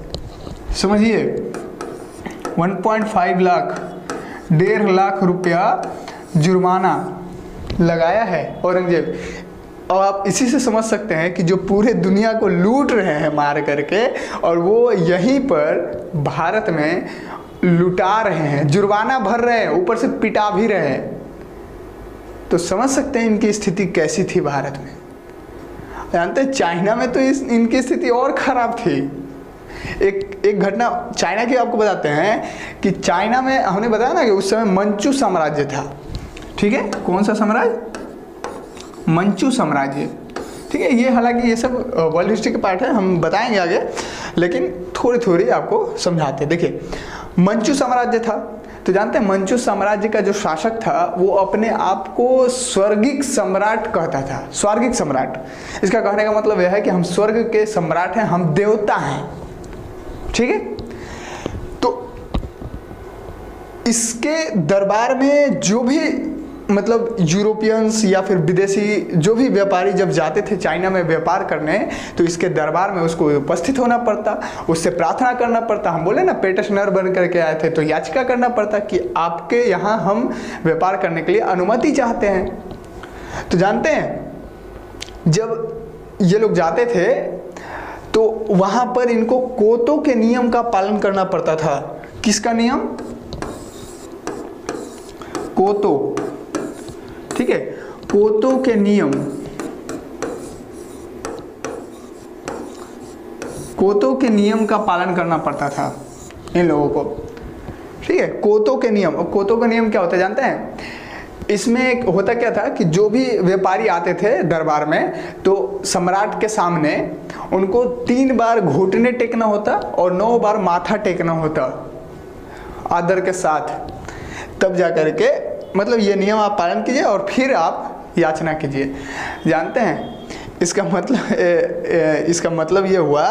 समझिए 1.5 लाख, 1.5 लाख रुपया जुर्माना लगाया है औरंगजेब। और आप इसी से समझ सकते हैं कि जो पूरे दुनिया को लूट रहे हैं मार करके, और वो यहीं पर भारत में लुटा रहे हैं, जुर्माना भर रहे हैं, ऊपर से पिटा भी रहे हैं। तो समझ सकते हैं इनकी स्थिति कैसी थी भारत में। जानते हैं चाइना में तो इनकी स्थिति और खराब थी। एक घटना चाइना की आपको बताते हैं कि चाइना में हमने बताया ना कि उस समय मंचू साम्राज्य था, ठीक है। कौन सा साम्राज्य? मंचू साम्राज्य, ठीक है। ये हालांकि ये सब वर्ल्ड हिस्ट्री के पार्ट है, हम बताएंगे आगे, लेकिन थोड़ी थोड़ी आपको समझाते हैं। देखिए मंचू साम्राज्य था। तो जानते हैं मंचू साम्राज्य का जो शासक था वो अपने आप को स्वर्गिक सम्राट कहता था। स्वर्गिक सम्राट, इसका कहने का मतलब यह है कि हम स्वर्ग के सम्राट हैं, हम देवता हैं, ठीक है। तो इसके दरबार में जो भी मतलब यूरोपियंस या फिर विदेशी जो भी व्यापारी जब जाते थे चाइना में व्यापार करने, तो इसके दरबार में उसको उपस्थित होना पड़ता, उससे प्रार्थना करना पड़ता। हम बोले ना पेटिशनर बन करके आए थे, तो याचिका करना पड़ता कि आपके यहाँ हम व्यापार करने के लिए अनुमति चाहते हैं। तो जानते हैं जब ये लोग जाते थे तो वहां पर इनको कोतो के नियम का पालन करना पड़ता था। किसका नियम? कोतो, ठीक है, कोतो के नियम, कोतो के नियम का पालन करना पड़ता था इन लोगों को, ठीक है। कोतो के नियम, और कोतो का नियम क्या होता है जानते हैं? इसमें एक होता क्या था कि जो भी व्यापारी आते थे दरबार में तो सम्राट के सामने उनको 3 बार घुटने टेकना होता और 9 बार माथा टेकना होता आदर के साथ, तब जा करके मतलब ये नियम आप पालन कीजिए और फिर आप याचना कीजिए। जानते हैं इसका मतलब ये हुआ,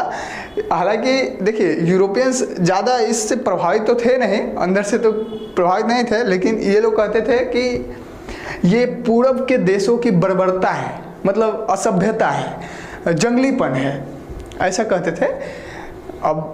हालांकि देखिए यूरोपियंस ज़्यादा इससे प्रभावित तो थे नहीं, अंदर से तो प्रभावित नहीं थे, लेकिन ये लोग कहते थे कि ये पूरब के देशों की बर्बरता है, मतलब असभ्यता है, जंगलीपन है, ऐसा कहते थे। अब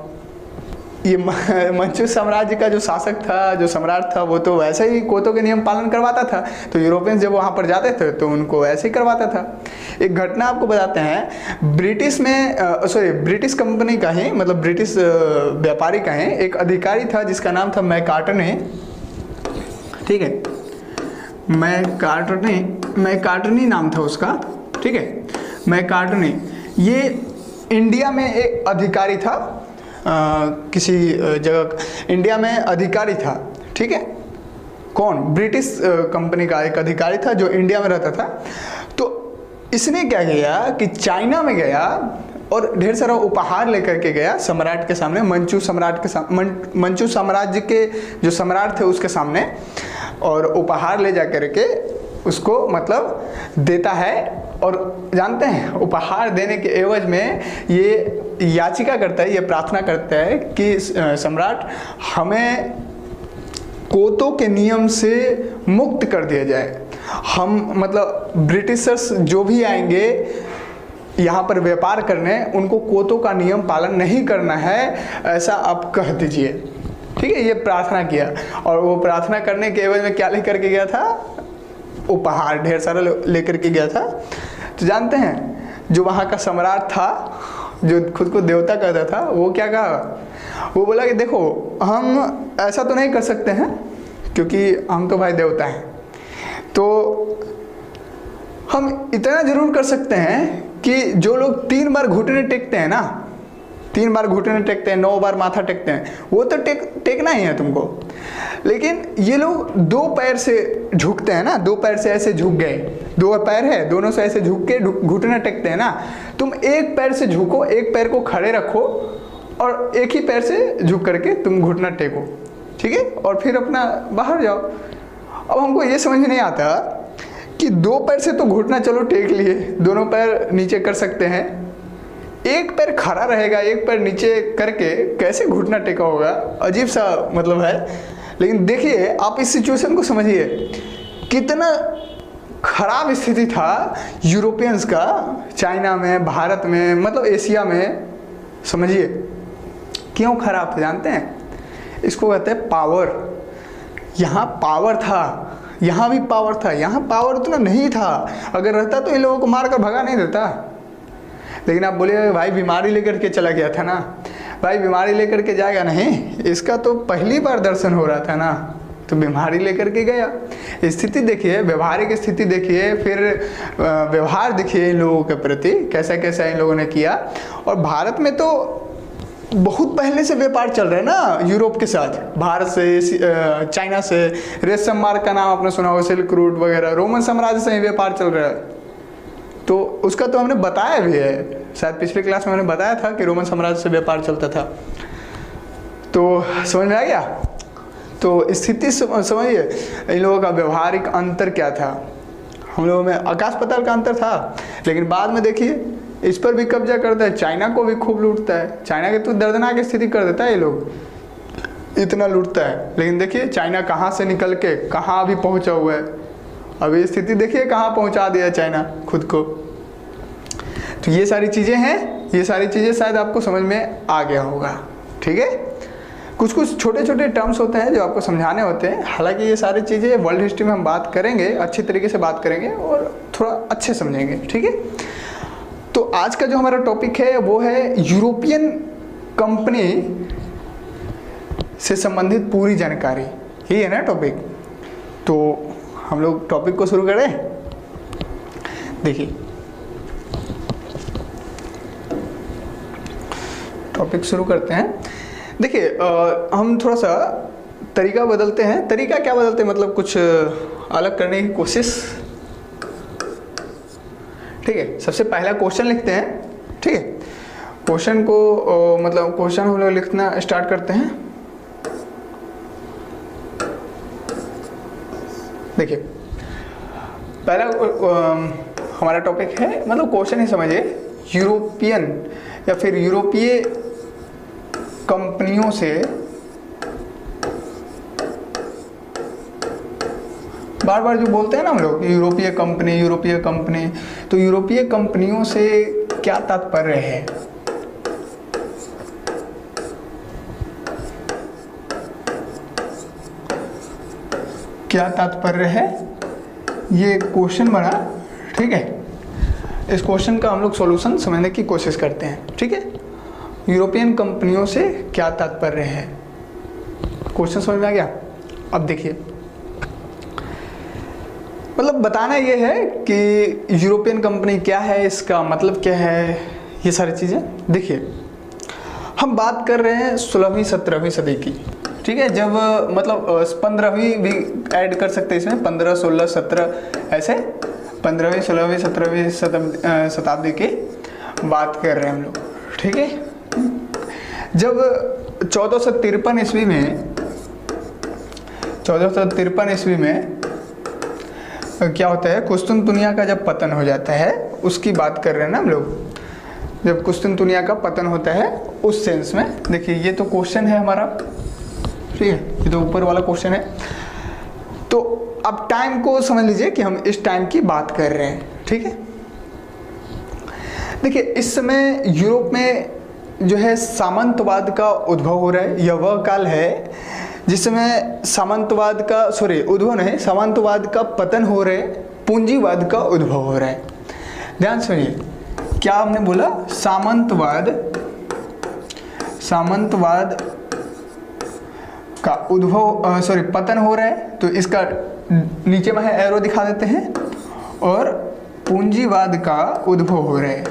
ये मंचू साम्राज्य का जो शासक था, जो सम्राट था, वो तो वैसे ही कोतो के नियम पालन करवाता था, तो यूरोपियंस जब वहाँ पर जाते थे तो उनको ऐसे ही करवाता था। एक घटना आपको बताते हैं, ब्रिटिश कंपनी का ही, मतलब ब्रिटिश व्यापारी का ही एक अधिकारी था जिसका नाम था मैकार्टनी, ठीक है, मैकार्टनी नाम था उसका, ठीक है, मैकार्टनी। ये इंडिया में एक अधिकारी था, किसी जगह इंडिया में अधिकारी था, ठीक है। कौन? ब्रिटिश कंपनी का एक अधिकारी था जो इंडिया में रहता था। तो इसने क्या किया कि चाइना में गया और ढेर सारा उपहार लेकर के गया सम्राट के सामने, मंचू साम्राज्य के जो सम्राट थे उसके सामने, और उपहार ले जा करके उसको मतलब देता है। और जानते हैं उपहार देने के एवज में ये याचिका करता है, ये प्रार्थना करता है कि सम्राट हमें कोतो के नियम से मुक्त कर दिया जाए। हम मतलब ब्रिटिशर्स जो भी आएंगे यहाँ पर व्यापार करने, उनको कोतो का नियम पालन नहीं करना है, ऐसा आप कह दीजिए, ठीक है। ये प्रार्थना किया और वो प्रार्थना करने के एवज में क्या लेकर के गया था? उपहार ढेर सारा लेकर के गया था। तो जानते हैं जो वहाँ का सम्राट था, जो खुद को देवता कहता था, वो क्या कहा? वो बोला कि देखो हम ऐसा तो नहीं कर सकते हैं क्योंकि हम तो भाई देवता हैं, तो हम इतना जरूर कर सकते हैं कि जो लोग 3 बार घुटने टेकते हैं ना, 3 बार घुटने टेकते हैं, 9 बार माथा टेकते हैं, वो तो टेकना ही है तुमको। लेकिन ये लोग 2 पैर से झुकते हैं ना, 2 पैर से ऐसे झुक गए, 2 पैर है, दोनों से ऐसे झुक के घुटने टेकते हैं ना, तुम 1 पैर से झुको, 1 पैर को खड़े रखो और 1 ही पैर से झुक करके तुम घुटना टेको, ठीक है, और फिर अपना बाहर जाओ। अब हमको ये समझ में नहीं आता कि 2 पैर से तो घुटना चलो टेक लिए, दोनों पैर नीचे कर सकते हैं, 1 पैर खड़ा रहेगा, 1 पैर नीचे करके कैसे घुटना टेका होगा? अजीब सा मतलब है। लेकिन देखिए आप इस सिचुएशन को समझिए, कितना खराब स्थिति था यूरोपियंस का चाइना में, भारत में, मतलब एशिया में। समझिए क्यों खराब था जानते हैं? इसको कहते हैं पावर। यहाँ पावर था, यहाँ भी पावर था, यहाँ पावर उतना नहीं था। अगर रहता तो इन लोगों को मार कर भगा नहीं देता। लेकिन आप बोलिए भाई बीमारी लेकर के चला गया था ना, भाई बीमारी लेकर के जाएगा नहीं, इसका तो पहली बार दर्शन हो रहा था ना, तो बीमारी लेकर के गया। स्थिति देखिए, व्यवहारिक स्थिति देखिए, फिर व्यवहार देखिए इन लोगों के प्रति कैसा कैसा इन लोगों ने किया। और भारत में तो बहुत पहले से व्यापार चल रहा है ना यूरोप के साथ, भारत से, चाइना से। रेशम मार्ग का नाम आपने सुना होगा, सिल्क रूट वगैरह, रोमन साम्राज्य से ही व्यापार चल रहा है। तो उसका तो हमने बताया भी है, शायद पिछले क्लास में हमने बताया था कि रोमन साम्राज्य से व्यापार चलता था। तो समझ में आ गया? तो स्थिति समझिए इन लोगों का व्यवहारिक अंतर क्या था। हम लोगों में आकाश पाताल का अंतर था, लेकिन बाद में देखिए इस पर भी कब्जा करता है, चाइना को भी खूब लूटता है। चाइना की तो दर्दनाक स्थिति कर देता है ये लोग, इतना लूटता है। लेकिन देखिए चाइना कहाँ से निकल के कहाँ अभी पहुँचा हुआ है। अभी स्थिति देखिए कहाँ पहुँचा दिया चाइना खुद को। तो ये सारी चीज़ें हैं, ये सारी चीज़ें शायद आपको समझ में आ गया होगा, ठीक है। कुछ कुछ छोटे छोटे टर्म्स होते हैं जो आपको समझाने होते हैं। हालांकि ये सारी चीज़ें वर्ल्ड हिस्ट्री में हम बात करेंगे, अच्छी तरीके से बात करेंगे और थोड़ा अच्छे समझेंगे, ठीक है। तो आज का जो हमारा टॉपिक है वो है यूरोपियन कंपनी से संबंधित पूरी जानकारी, यही है ना टॉपिक। तो हम लोग टॉपिक को शुरू करें। देखिए टॉपिक शुरू करते हैं। देखिए हम थोड़ा सा तरीका बदलते हैं। तरीका क्या बदलते हैं, मतलब कुछ अलग करने की कोशिश, ठीक है। सबसे पहला क्वेश्चन लिखते हैं, ठीक है। क्वेश्चन को मतलब क्वेश्चन हम लोग लिखना स्टार्ट करते हैं। देखिए पहला हमारा टॉपिक है, मतलब क्वेश्चन ही समझिए, यूरोपियन या फिर यूरोपीय कंपनियों से बार बार जो बोलते हैं ना हम लोग यूरोपीय कंपनी, तो यूरोपीय कंपनियों से क्या तात्पर्य है। क्या तात्पर्य है, ये क्वेश्चन बना, ठीक है। इस क्वेश्चन का हम लोग सॉल्यूशन समझने की कोशिश करते हैं, ठीक है। यूरोपियन कंपनियों से क्या तात्पर्य है, क्वेश्चन समझ में आ गया। अब देखिए मतलब बताना ये है कि यूरोपियन कंपनी क्या है, इसका मतलब क्या है, ये सारी चीज़ें। देखिए हम बात कर रहे हैं 16वीं 17वीं सदी की, ठीक है। जब मतलब 15वीं भी ऐड कर सकते हैं इसमें, 15, 16, 17 ऐसे 15वीं 16वीं 17वीं शताब्दी की बात कर रहे हैं हम लोग, ठीक है। जब 1453 ईस्वी में क्या होता है, कुस्तुनतुनिया का जब पतन हो जाता है उसकी बात कर रहे हैं ना हम लोग। जब कुस्तुनतुनिया का पतन होता है उस सेंस में, देखिए ये तो क्वेश्चन है हमारा, ठीक है, ये तो ऊपर वाला क्वेश्चन है। तो अब टाइम को समझ लीजिए कि हम इस टाइम की बात कर रहे हैं, ठीक है। देखिए इस समय यूरोप में जो है सामंतवाद का उद्भव हो रहा है। यह वह काल है जिस समय सामंतवाद का पतन हो रहा है, पूंजीवाद का उद्भव हो रहा है। ध्यान सुनिए, क्या हमने बोला, सामंतवाद का उद्भव पतन हो रहा है। तो इसका नीचे में है एरो दिखा देते हैं, और पूंजीवाद का उद्भव हो रहा है,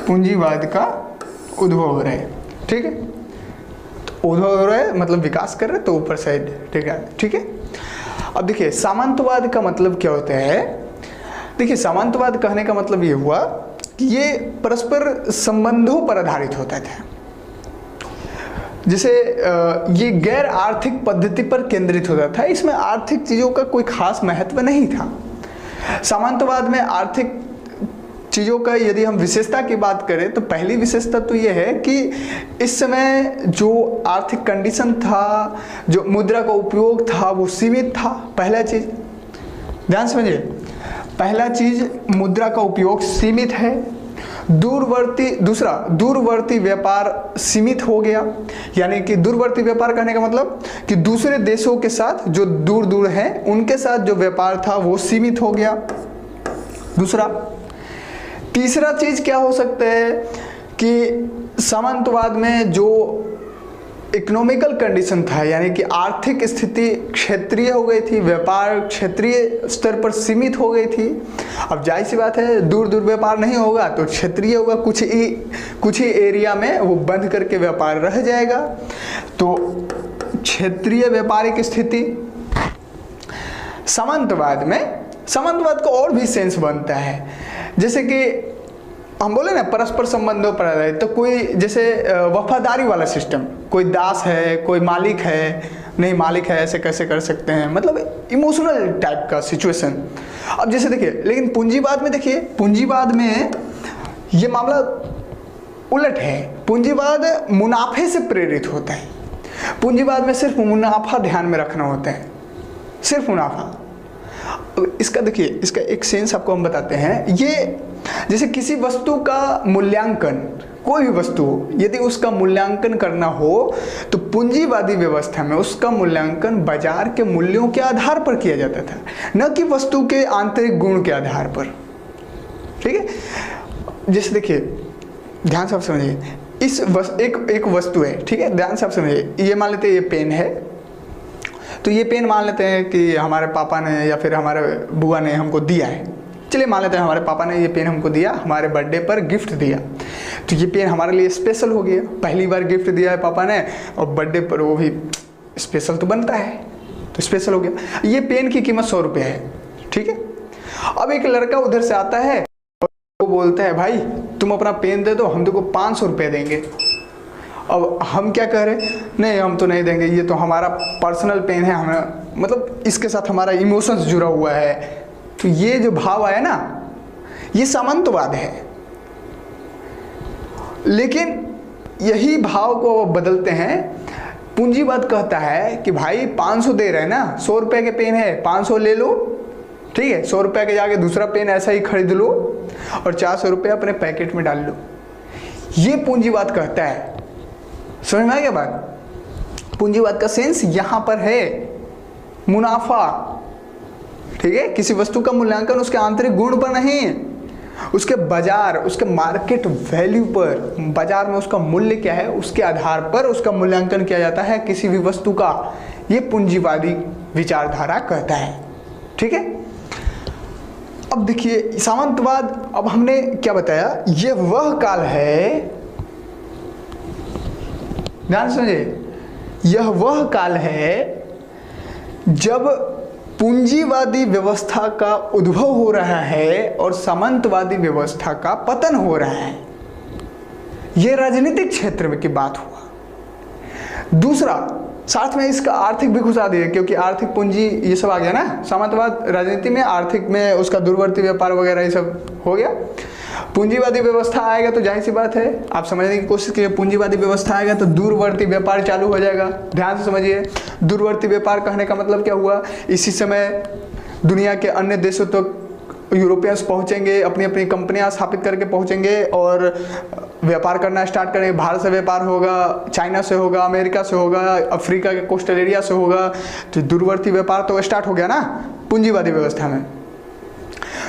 पूंजीवाद का उद्भव हो रहा है, ठीक है। तो उद्भव हो रहा है मतलब विकास कर रहे हैं, तो ऊपर साइड, ठीक है, ठीक है। अब देखिए सामंतवाद का मतलब क्या होता है। देखिए सामंतवाद कहने का मतलब ये हुआ कि ये परस्पर संबंधों पर आधारित होता था। जैसे ये गैर आर्थिक पद्धति पर केंद्रित होता था, इसमें आर्थिक चीज़ों का कोई खास महत्व नहीं था। सामंतवाद में आर्थिक चीज़ों का यदि हम विशेषता की बात करें तो पहली विशेषता तो ये है कि इस समय जो आर्थिक कंडीशन था, जो मुद्रा का उपयोग था वो सीमित था। पहला चीज़ ध्यान समझिए, पहला चीज़ मुद्रा का उपयोग सीमित है। दूरवर्ती व्यापार सीमित हो गया, यानी कि दूरवर्ती व्यापार कहने का मतलब कि दूसरे देशों के साथ जो दूर दूर हैं उनके साथ जो व्यापार था वो सीमित हो गया। तीसरा चीज क्या हो सकता है कि सामंतवाद में जो इकोनॉमिकल कंडीशन था, यानी कि आर्थिक स्थिति क्षेत्रीय हो गई थी, व्यापार क्षेत्रीय स्तर पर सीमित हो गई थी। अब जाहिर सी बात है दूर दूर व्यापार नहीं होगा तो क्षेत्रीय होगा, कुछ ही एरिया में वो बंद करके व्यापार रह जाएगा। तो क्षेत्रीय व्यापारिक स्थिति। सामंतवाद का और भी सेंस बनता है, जैसे कि हम बोले ना परस्पर संबंधों पर आधारित। तो कोई जैसे वफादारी वाला सिस्टम, कोई दास है कोई मालिक है, नहीं मालिक है ऐसे कैसे कर सकते हैं, मतलब इमोशनल टाइप का सिचुएशन। अब जैसे देखिए, लेकिन पूंजीवाद में देखिए, पूंजीवाद में ये मामला उलट है। पूंजीवाद मुनाफे से प्रेरित होता है। पूंजीवाद में सिर्फ मुनाफा ध्यान में रखना होता है, सिर्फ मुनाफा। इसका देखिए, इसका एक सेंस आपको हम बताते हैं। ये जैसे किसी वस्तु का मूल्यांकन कोई भी वस्तु हो, यदि उसका मूल्यांकन करना हो तो पूंजीवादी व्यवस्था में उसका मूल्यांकन बाजार के मूल्यों के आधार पर किया जाता था, न कि वस्तु के आंतरिक गुण के आधार पर। ठीक है, जैसे देखिए, ध्यान से आप समझिए, एक वस्तु है, ठीक है, ध्यान से आप समझिए, ये मान लेते हैं ये पेन है, तो ये पेन मान लेते हैं कि हमारे पापा ने या फिर हमारे बुआ ने हमको दिया है। चलिए मान लेते हैं हमारे पापा ने ये पेन हमको दिया, हमारे बर्थडे पर गिफ्ट दिया, तो ये पेन हमारे लिए स्पेशल हो गया। पहली बार गिफ्ट दिया है पापा ने और बर्थडे पर वो भी स्पेशल तो बनता है, तो स्पेशल हो गया। ये पेन की कीमत 100 रुपये है, ठीक है। अब एक लड़का उधर से आता है और वो बोलता है भाई तुम अपना पेन दे दो, हम तुमको 500 रुपये देंगे। अब हम क्या कह रहे, नहीं हम तो नहीं देंगे, ये तो हमारा पर्सनल पेन है, हमें मतलब इसके साथ हमारा इमोशंस जुड़ा हुआ है। तो ये जो भाव आया ना, ये सामंतवाद है। लेकिन यही भाव को वो बदलते हैं, पूंजीवाद कहता है कि भाई 500 दे रहे हैं ना, 100 रुपये के पेन है, 500 ले लो, ठीक है, 100 रुपये के जाके दूसरा पेन ऐसा ही खरीद लो और 400 रुपये अपने पैकेट में डाल लो। ये पूंजीवाद कहता है। समझ में आ गया बात? पूंजीवाद का सेंस यहां पर है, मुनाफा, ठीक है। किसी वस्तु का मूल्यांकन उसके आंतरिक गुण पर नहीं, उसके बाजार, उसके मार्केट वैल्यू पर, बाजार में उसका मूल्य क्या है उसके आधार पर उसका मूल्यांकन किया जाता है किसी भी वस्तु का। ये पूंजीवादी विचारधारा कहता है, ठीक है। अब देखिए सामंतवाद, अब हमने क्या बताया, ये वह काल है, ध्यान समझिए, यह वह काल है जब पूंजीवादी व्यवस्था का उद्भव हो रहा है और सामंतवादी व्यवस्था का पतन हो रहा है। यह राजनीतिक क्षेत्र में की बात हुआ। दूसरा, साथ में इसका आर्थिक भी घुसा दिया, क्योंकि आर्थिक पूंजी ये सब आ गया ना, सामंतवाद राजनीति में, आर्थिक में उसका दूरवर्ती व्यापार वगैरह ये सब हो गया। पूंजीवादी व्यवस्था आएगा तो जाहिर सी बात है, आप समझने की कोशिश कीजिए, पूंजीवादी व्यवस्था आएगा तो दूरवर्ती व्यापार चालू हो जाएगा। ध्यान से समझिए, दूरवर्ती व्यापार कहने का मतलब क्या हुआ, इसी समय दुनिया के अन्य देशों तक यूरोपियंस पहुंचेंगे, अपनी अपनी कंपनियां स्थापित करके पहुंचेंगे और व्यापार करना स्टार्ट करेंगे। भारत से व्यापार होगा, चाइना से होगा, अमेरिका से होगा, अफ्रीका के कोस्टल एरिया से होगा, तो दूरवर्ती व्यापार तो स्टार्ट हो गया ना पूंजीवादी व्यवस्था में।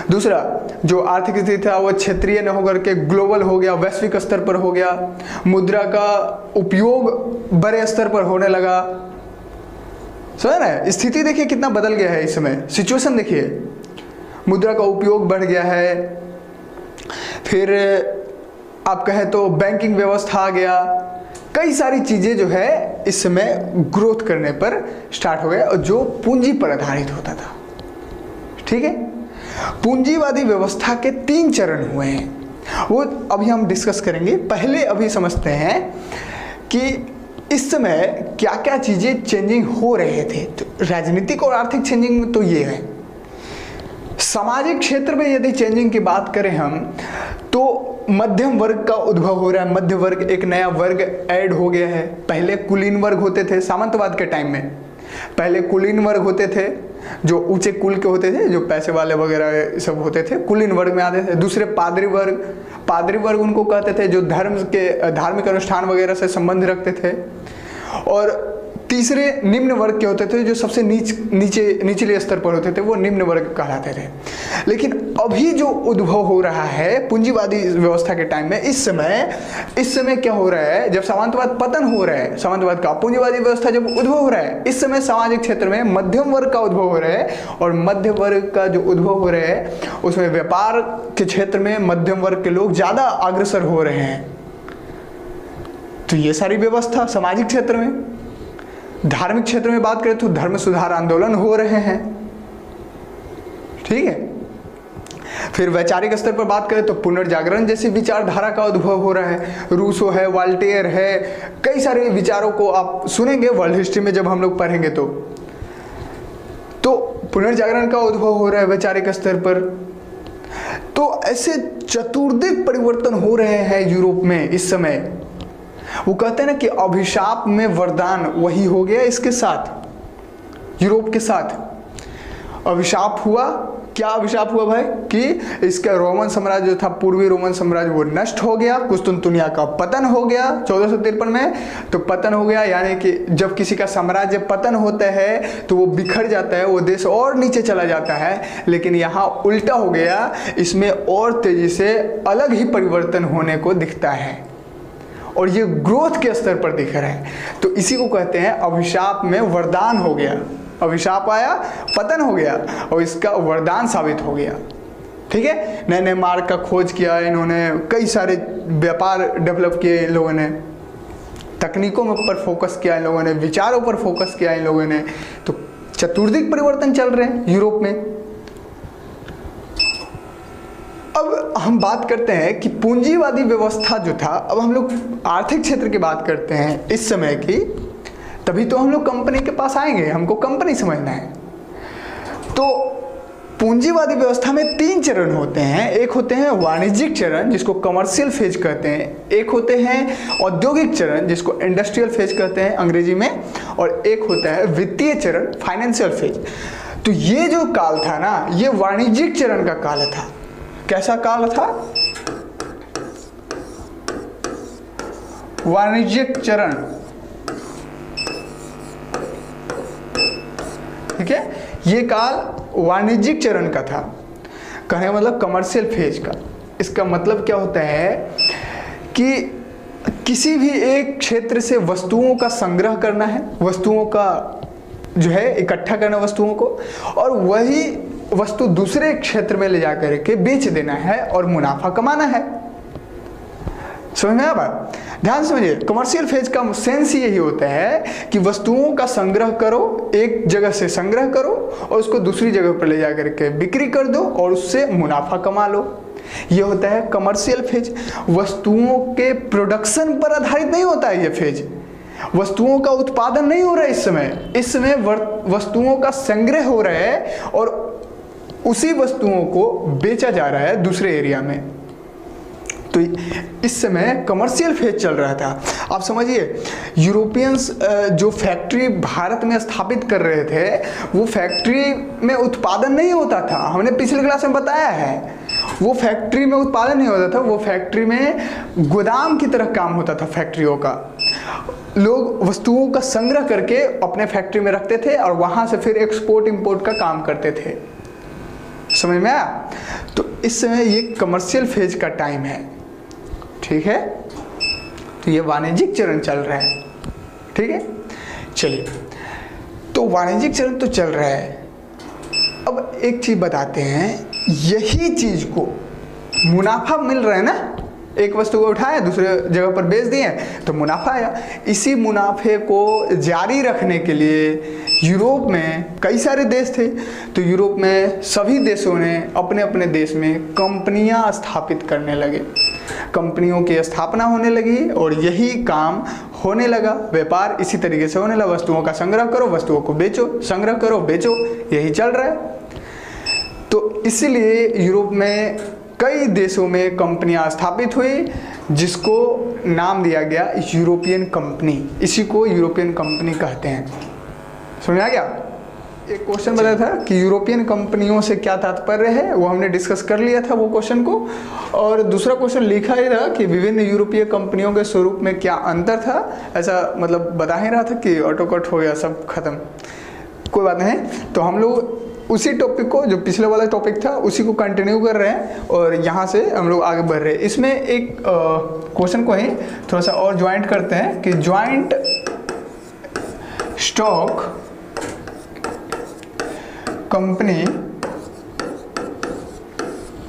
दूसरा, जो आर्थिक स्थिति था वो क्षेत्रीय न होकर के ग्लोबल हो गया, वैश्विक स्तर पर हो गया। मुद्रा का उपयोग बड़े स्तर पर होने लगा। समझ रहे, स्थिति देखिए कितना बदल गया है इस समय, सिचुएशन देखिए, मुद्रा का उपयोग बढ़ गया है। फिर आप कहें तो बैंकिंग व्यवस्था आ गया, कई सारी चीजें जो है इस समय ग्रोथ करने पर स्टार्ट हो गया, और जो पूंजी पर आधारित होता था, ठीक है। पूंजीवादी व्यवस्था के 3 चरण हुए हैं, वो अभी हम डिस्कस करेंगे। पहले अभी समझते हैं कि इस समय क्या क्या चीजें चेंजिंग हो रहे थे। तो राजनीतिक और आर्थिक चेंजिंग तो ये है। सामाजिक क्षेत्र में यदि चेंजिंग की बात करें हम, तो मध्यम वर्ग का उद्भव हो रहा है। मध्य वर्ग, एक नया वर्ग ऐड हो गया है। पहले कुलीन वर्ग होते थे सामंतवाद के टाइम में, पहले कुलीन वर्ग होते थे जो ऊंचे कुल के होते थे, जो पैसे वाले वगैरह सब होते थे, कुलीन वर्ग में आते थे। दूसरे पादरी वर्ग, पादरी वर्ग उनको कहते थे जो धार्मिक अनुष्ठान वगैरह से संबंध रखते थे। और तीसरे निम्न वर्ग के होते थे जो सबसे निचले स्तर पर होते थे, वो निम्न वर्ग कहलाते थे। लेकिन अभी जो उद्भव हो रहा है पूंजीवादी व्यवस्था के टाइम में, इस समय क्या हो रहा है, जब सामंतवाद पतन हो रहा है, सामंतवाद का, पूंजीवादी व्यवस्था जब उद्भव हो रहा है, इस समय सामाजिक क्षेत्र में मध्यम वर्ग का उद्भव हो रहा है। और मध्य वर्ग का जो उद्भव हो रहा है उसमें व्यापार के क्षेत्र में मध्यम वर्ग के लोग ज्यादा अग्रसर हो रहे हैं। तो ये सारी व्यवस्था सामाजिक क्षेत्र में। धार्मिक क्षेत्र में बात करें तो धर्म सुधार आंदोलन हो रहे हैं, ठीक है। फिर वैचारिक स्तर पर बात करें तो पुनर्जागरण जैसी विचारधारा का उद्भव हो रहा है। रूसो है, वाल्टेयर है, कई सारे विचारों को आप सुनेंगे वर्ल्ड हिस्ट्री में जब हम लोग पढ़ेंगे तो पुनर्जागरण का उद्भव हो रहा है वैचारिक स्तर पर। तो ऐसे चतुर्दिक परिवर्तन हो रहे हैं यूरोप में इस समय। वो कहते हैं ना कि अभिशाप में वरदान, वही हो गया इसके साथ, यूरोप के साथ। अभिशाप हुआ क्या अभिशाप हुआ भाई कि इसका रोमन साम्राज्य जो था, पूर्वी रोमन साम्राज्य, वो नष्ट हो गया। कुस्तुनतुनिया का पतन हो गया 1453 में। तो पतन हो गया यानी कि जब किसी का साम्राज्य पतन होता है तो वो बिखर जाता है, वो देश और नीचे चला जाता है। लेकिन यहाँ उल्टा हो गया, इसमें और तेजी से अलग ही परिवर्तन होने को दिखता है और ये ग्रोथ के स्तर पर दिख रहा है। तो इसी को कहते हैं अभिशाप में वरदान हो गया। अभिशाप आया, पतन हो गया और इसका वरदान साबित हो गया। ठीक है, नए नए मार्ग का खोज किया इन्होंने, कई सारे व्यापार डेवलप किए इन लोगों ने, तकनीकों पर फोकस किया इन लोगों ने, विचारों पर फोकस किया इन लोगों ने। तो चतुर्दिक परिवर्तन चल रहे हैं यूरोप में। अब हम बात करते हैं कि पूंजीवादी व्यवस्था जो था, अब हम लोग आर्थिक क्षेत्र की बात करते हैं इस समय की, तभी तो हम लोग कंपनी के पास आएंगे, हमको कंपनी समझना है। तो पूंजीवादी व्यवस्था में 3 चरण होते हैं। एक होते हैं वाणिज्यिक चरण जिसको कमर्शियल फेज कहते हैं, एक होते हैं औद्योगिक चरण जिसको इंडस्ट्रियल फेज कहते हैं अंग्रेजी में, और एक होता है वित्तीय चरण फाइनेंशियल फेज। तो ये जो काल था ना, ये वाणिज्यिक चरण का काल था। कैसा काल था? वाणिज्यिक चरण। ठीक है, ये काल वाणिज्यिक चरण का था, कहने का मतलब कमर्शियल फेज का। इसका मतलब क्या होता है कि किसी भी एक क्षेत्र से वस्तुओं का संग्रह करना है, वस्तुओं का जो है इकट्ठा करना वस्तुओं को, और वही वस्तु दूसरे क्षेत्र में ले जाकर के बेच देना है और मुनाफा कमाना है। समझ में आया बात? ध्यान समझिए, कमर्शियल फेज का सेंस यही होता है कि वस्तुओं का संग्रह करो, एक जगह से संग्रह करो और उसको दूसरी जगह पर ले जाकर के बिक्री कर दो और उससे मुनाफा कमा लो। ये होता है कमर्शियल फेज। वस्तुओं के प्रोडक्शन पर आधारित नहीं होता है ये फेज, वस्तुओं का उत्पादन नहीं हो रहा है इस समय वस्तुओं का संग्रह हो रहा है और उसी वस्तुओं को बेचा जा रहा है दूसरे एरिया में। तो इस समय कमर्शियल फेज चल रहा था। आप समझिए, यूरोपियंस जो फैक्ट्री भारत में स्थापित कर रहे थे, वो फैक्ट्री में उत्पादन नहीं होता था। हमने पिछले क्लास में बताया है, वो फैक्ट्री में उत्पादन नहीं होता था, वो फैक्ट्री में गोदाम की तरह काम होता था। फैक्ट्रियों का लोग वस्तुओं का संग्रह करके अपने फैक्ट्री में रखते थे और वहां से फिर एक्सपोर्ट इंपोर्ट का काम करते थे। समझ में आया? तो इस समय ये कमर्शियल फेज का टाइम है। ठीक है, तो ये वाणिज्यिक चरण चल रहा है। ठीक है, चलिए, तो वाणिज्यिक चरण तो चल रहा है। अब एक चीज बताते हैं, यही चीज को मुनाफा मिल रहा है ना, एक वस्तु को उठाया दूसरे जगह पर बेच दिए तो मुनाफा आया। इसी मुनाफे को जारी रखने के लिए यूरोप में कई सारे देश थे, तो यूरोप में सभी देशों ने अपने अपने देश में कंपनियां स्थापित करने लगे, कंपनियों की स्थापना होने लगी और यही काम होने लगा। व्यापार इसी तरीके से होने लगा, वस्तुओं का संग्रह करो, वस्तुओं को बेचो, संग्रह करो, बेचो, यही चल रहा है। तो इसलिए यूरोप में कई देशों में कंपनियां स्थापित हुई, जिसको नाम दिया गया यूरोपियन कंपनी। इसी को यूरोपियन कंपनी कहते हैं। समझ आ गया? एक क्वेश्चन बताया था कि यूरोपियन कंपनियों से क्या तात्पर्य है, वो हमने डिस्कस कर लिया था वो क्वेश्चन को। और दूसरा क्वेश्चन लिखा ही था कि विभिन्न यूरोपीय कंपनियों के स्वरूप में क्या अंतर था। ऐसा मतलब बता ही रहा था कि ऑटो कट हो गया, सब खत्म, कोई बात नहीं। तो हम लोग उसी टॉपिक को, जो पिछले वाला टॉपिक था, उसी को कंटिन्यू कर रहे हैं और यहाँ से हम लोग आगे बढ़ रहे हैं। इसमें एक क्वेश्चन को ही थोड़ा सा और ज्वाइंट करते हैं कि joint stock company,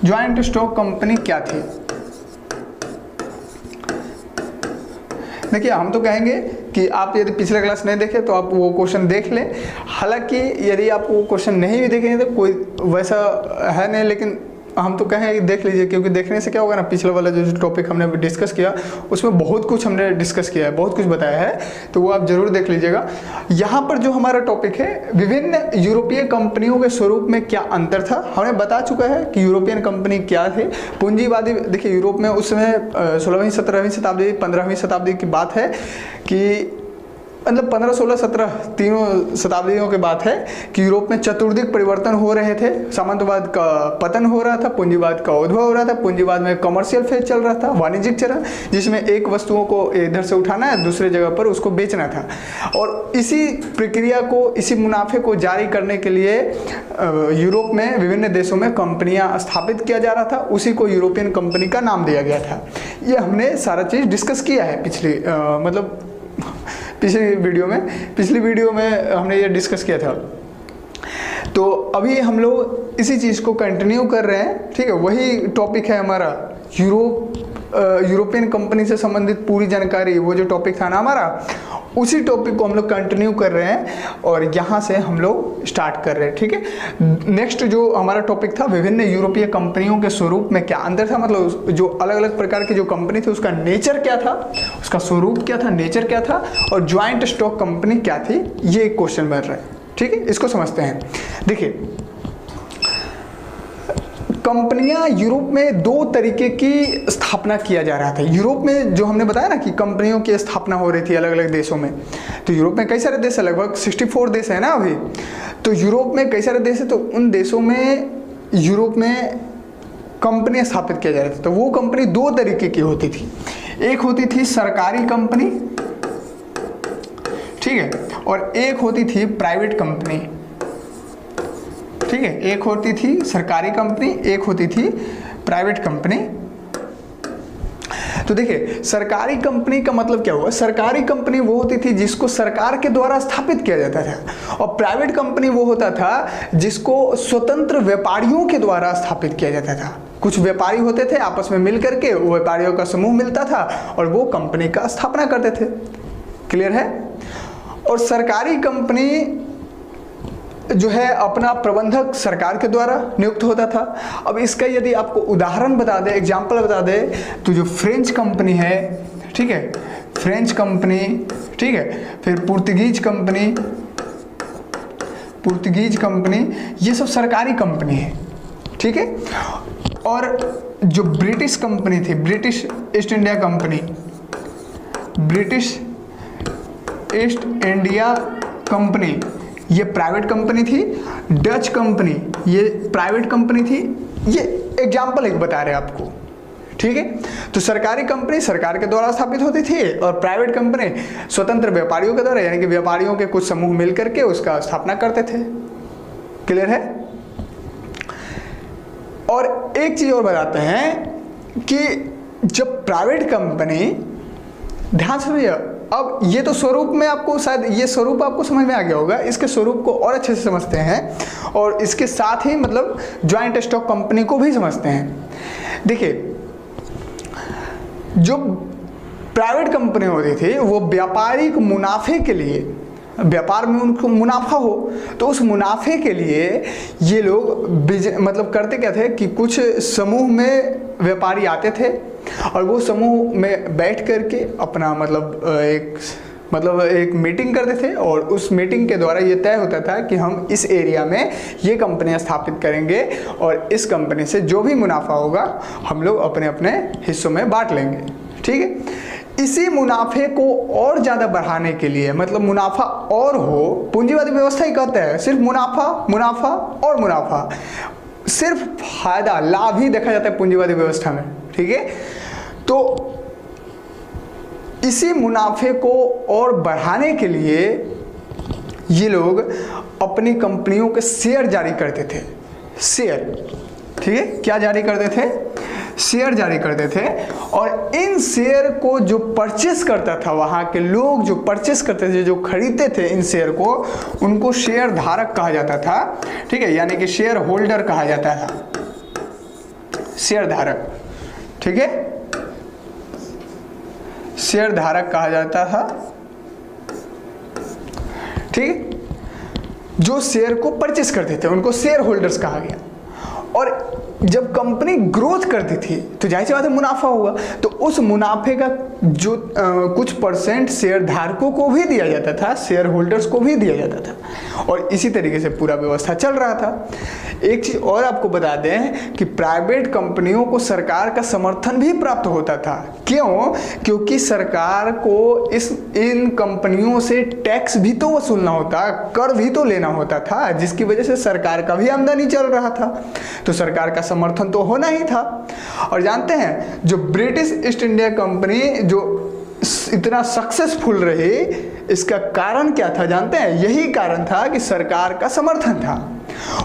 joint stock company क्या थी? देखिए, हम तो कहेंगे कि आप यदि पिछले क्लास नहीं देखे तो आप वो क्वेश्चन देख लें। हालांकि यदि आप वो क्वेश्चन नहीं भी देखेंगे तो कोई वैसा है नहीं, लेकिन हम तो कहें कि देख लीजिए, क्योंकि देखने से क्या होगा ना, पिछले वाला जो टॉपिक हमने डिस्कस किया उसमें बहुत कुछ हमने डिस्कस किया है, बहुत कुछ बताया है, तो वो आप जरूर देख लीजिएगा। यहाँ पर जो हमारा टॉपिक है, विभिन्न यूरोपीय कंपनियों के स्वरूप में क्या अंतर था, हमने बता चुका है कि यूरोपियन कंपनी क्या थे। पूंजीवादी, देखिए यूरोप में उस समय 16वीं 17वीं शताब्दी 15वीं शताब्दी की बात है कि मतलब 15, 16, 17 तीनों शताब्दियों की बात है कि यूरोप में चतुर्दिक परिवर्तन हो रहे थे। सामंतवाद का पतन हो रहा था, पूंजीवाद का उद्भव हो रहा था। पूंजीवाद में कमर्शियल फेज चल रहा था, वाणिज्यिक चरण, जिसमें एक वस्तुओं को इधर से उठाना है, दूसरे जगह पर उसको बेचना था। और इसी प्रक्रिया को, इसी मुनाफे को जारी करने के लिए यूरोप में विभिन्न देशों में कंपनियां स्थापित किया जा रहा था। उसी को यूरोपियन कंपनी का नाम दिया गया था। ये हमने सारा चीज़ डिस्कस किया है पिछली वीडियो में हमने ये डिस्कस किया था। तो अभी हम लोग इसी चीज़ को कंटिन्यू कर रहे हैं, ठीक है। वही टॉपिक है हमारा यूरोपियन कंपनी से संबंधित पूरी जानकारी, वो जो टॉपिक था ना हमारा, उसी टॉपिक को हम लोग कंटिन्यू कर रहे हैं और यहाँ से हम लोग स्टार्ट कर रहे हैं, ठीक है। नेक्स्ट जो हमारा टॉपिक था, विभिन्न यूरोपीय कंपनियों के स्वरूप में क्या अंतर था, मतलब जो अलग अलग प्रकार की जो कंपनी थी उसका नेचर क्या था, उसका स्वरूप क्या था, नेचर क्या था, और ज्वाइंट स्टॉक कंपनी क्या थी, ये एक क्वेश्चन बन रहा है, ठीक है। इसको समझते हैं। देखिए, कंपनियां यूरोप में दो तरीके की स्थापना किया जा रहा था। यूरोप में जो हमने बताया ना कि कंपनियों की स्थापना हो रही थी अलग अलग देशों में, तो यूरोप में कई सारे देश है, लगभग 64 देश है ना अभी। तो यूरोप में कई सारे देश है, तो उन देशों में यूरोप में कंपनियां स्थापित किया जा रहा था। तो वो कंपनी दो तरीके की होती थी। एक होती थी सरकारी कंपनी, ठीक है, और एक होती थी प्राइवेट कंपनी, ठीक है। एक होती थी सरकारी कंपनी, एक होती थी प्राइवेट कंपनी। तो देखिए, सरकारी कंपनी का मतलब क्या हुआ, सरकारी कंपनी वो होती थी जिसको सरकार के द्वारा स्थापित किया जाता था, और प्राइवेट कंपनी वो होता था जिसको स्वतंत्र व्यापारियों के द्वारा स्थापित किया जाता था। कुछ व्यापारी होते थे, आपस में मिल करके वो व्यापारियों का समूह मिलता था और वो कंपनी का स्थापना करते थे। क्लियर है। और सरकारी कंपनी जो है अपना प्रबंधक सरकार के द्वारा नियुक्त होता था। अब इसका यदि आपको उदाहरण बता दे, एग्जाम्पल बता दे, तो जो फ्रेंच कंपनी है, ठीक है, फ्रेंच कंपनी, ठीक है, फिर पुर्तगीज कंपनी, ये सब सरकारी कंपनी है, ठीक है। और जो ब्रिटिश कंपनी थी, British east India company, British east India company, ये प्राइवेट कंपनी थी। डच कंपनी, ये प्राइवेट कंपनी थी। ये एग्जाम्पल एक बता रहे हैं आपको, ठीक है। तो सरकारी कंपनी सरकार के द्वारा स्थापित होती थी और प्राइवेट कंपनी स्वतंत्र व्यापारियों के द्वारा, यानी कि व्यापारियों के कुछ समूह मिल करके उसका स्थापना करते थे। क्लियर है। और एक चीज और बताते हैं कि जब प्राइवेट कंपनी, ध्यान से भैया, अब ये तो स्वरूप में आपको शायद ये स्वरूप आपको समझ में आ गया होगा। इसके स्वरूप को और अच्छे से समझते हैं और इसके साथ ही मतलब ज्वाइंट स्टॉक कंपनी को भी समझते हैं। देखिए, जो प्राइवेट कंपनी होती थी वो व्यापारिक मुनाफे के लिए, व्यापार में उनको मुनाफा हो तो उस मुनाफे के लिए ये लोग मतलब करते क्या थे कि कुछ समूह में व्यापारी आते थे और वो समूह में बैठ करके अपना मतलब एक मीटिंग करते थे और उस मीटिंग के द्वारा ये तय होता था कि हम इस एरिया में ये कंपनियां स्थापित करेंगे और इस कंपनी से जो भी मुनाफा होगा हम लोग अपने अपने हिस्सों में बांट लेंगे, ठीक है। इसी मुनाफे को और ज़्यादा बढ़ाने के लिए, मतलब मुनाफा और हो, पूंजीवादी व्यवस्था ही कहता है सिर्फ मुनाफा मुनाफा और मुनाफा, सिर्फ फायदा लाभ ही देखा जाता है पूंजीवादी व्यवस्था में, ठीक है। तो इसी मुनाफे को और बढ़ाने के लिए ये लोग अपनी कंपनियों के शेयर जारी करते थे। शेयर, ठीक है, क्या जारी करते थे, शेयर जारी करते थे। और इन शेयर को जो परचेस करता था, वहाँ के लोग जो परचेस करते थे, जो खरीदते थे इन शेयर को, उनको शेयर धारक कहा जाता था, ठीक है, यानी कि शेयर होल्डर कहा जाता था, शेयर धारक, ठीक है, शेयर धारक कहा जाता था, ठीक है। जो शेयर को परचेस करते थे उनको शेयर होल्डर्स कहा गया। और जब कंपनी ग्रोथ करती थी तो जाहिर सी बात है मुनाफा होगा, तो उस मुनाफे का जो कुछ परसेंट शेयर धारकों को भी दिया जाता था, शेयर होल्डर्स को भी दिया जाता था, और इसी तरीके से पूरा व्यवस्था चल रहा था। एक चीज और आपको बता दें कि प्राइवेट कंपनियों को सरकार का समर्थन भी प्राप्त होता था। क्यों? क्योंकि सरकार को इन कंपनियों से टैक्स भी तो वसूलना होता, कर भी तो लेना होता था, जिसकी वजह से सरकार का भी आमदनी चल रहा था, तो सरकार का समर्थन तो होना ही था। और जानते हैं जो ब्रिटिश ईस्ट इंडिया कंपनी जो इतना सक्सेसफुल रही, इसका कारण क्या था जानते हैं? यही कारण था कि सरकार का समर्थन था।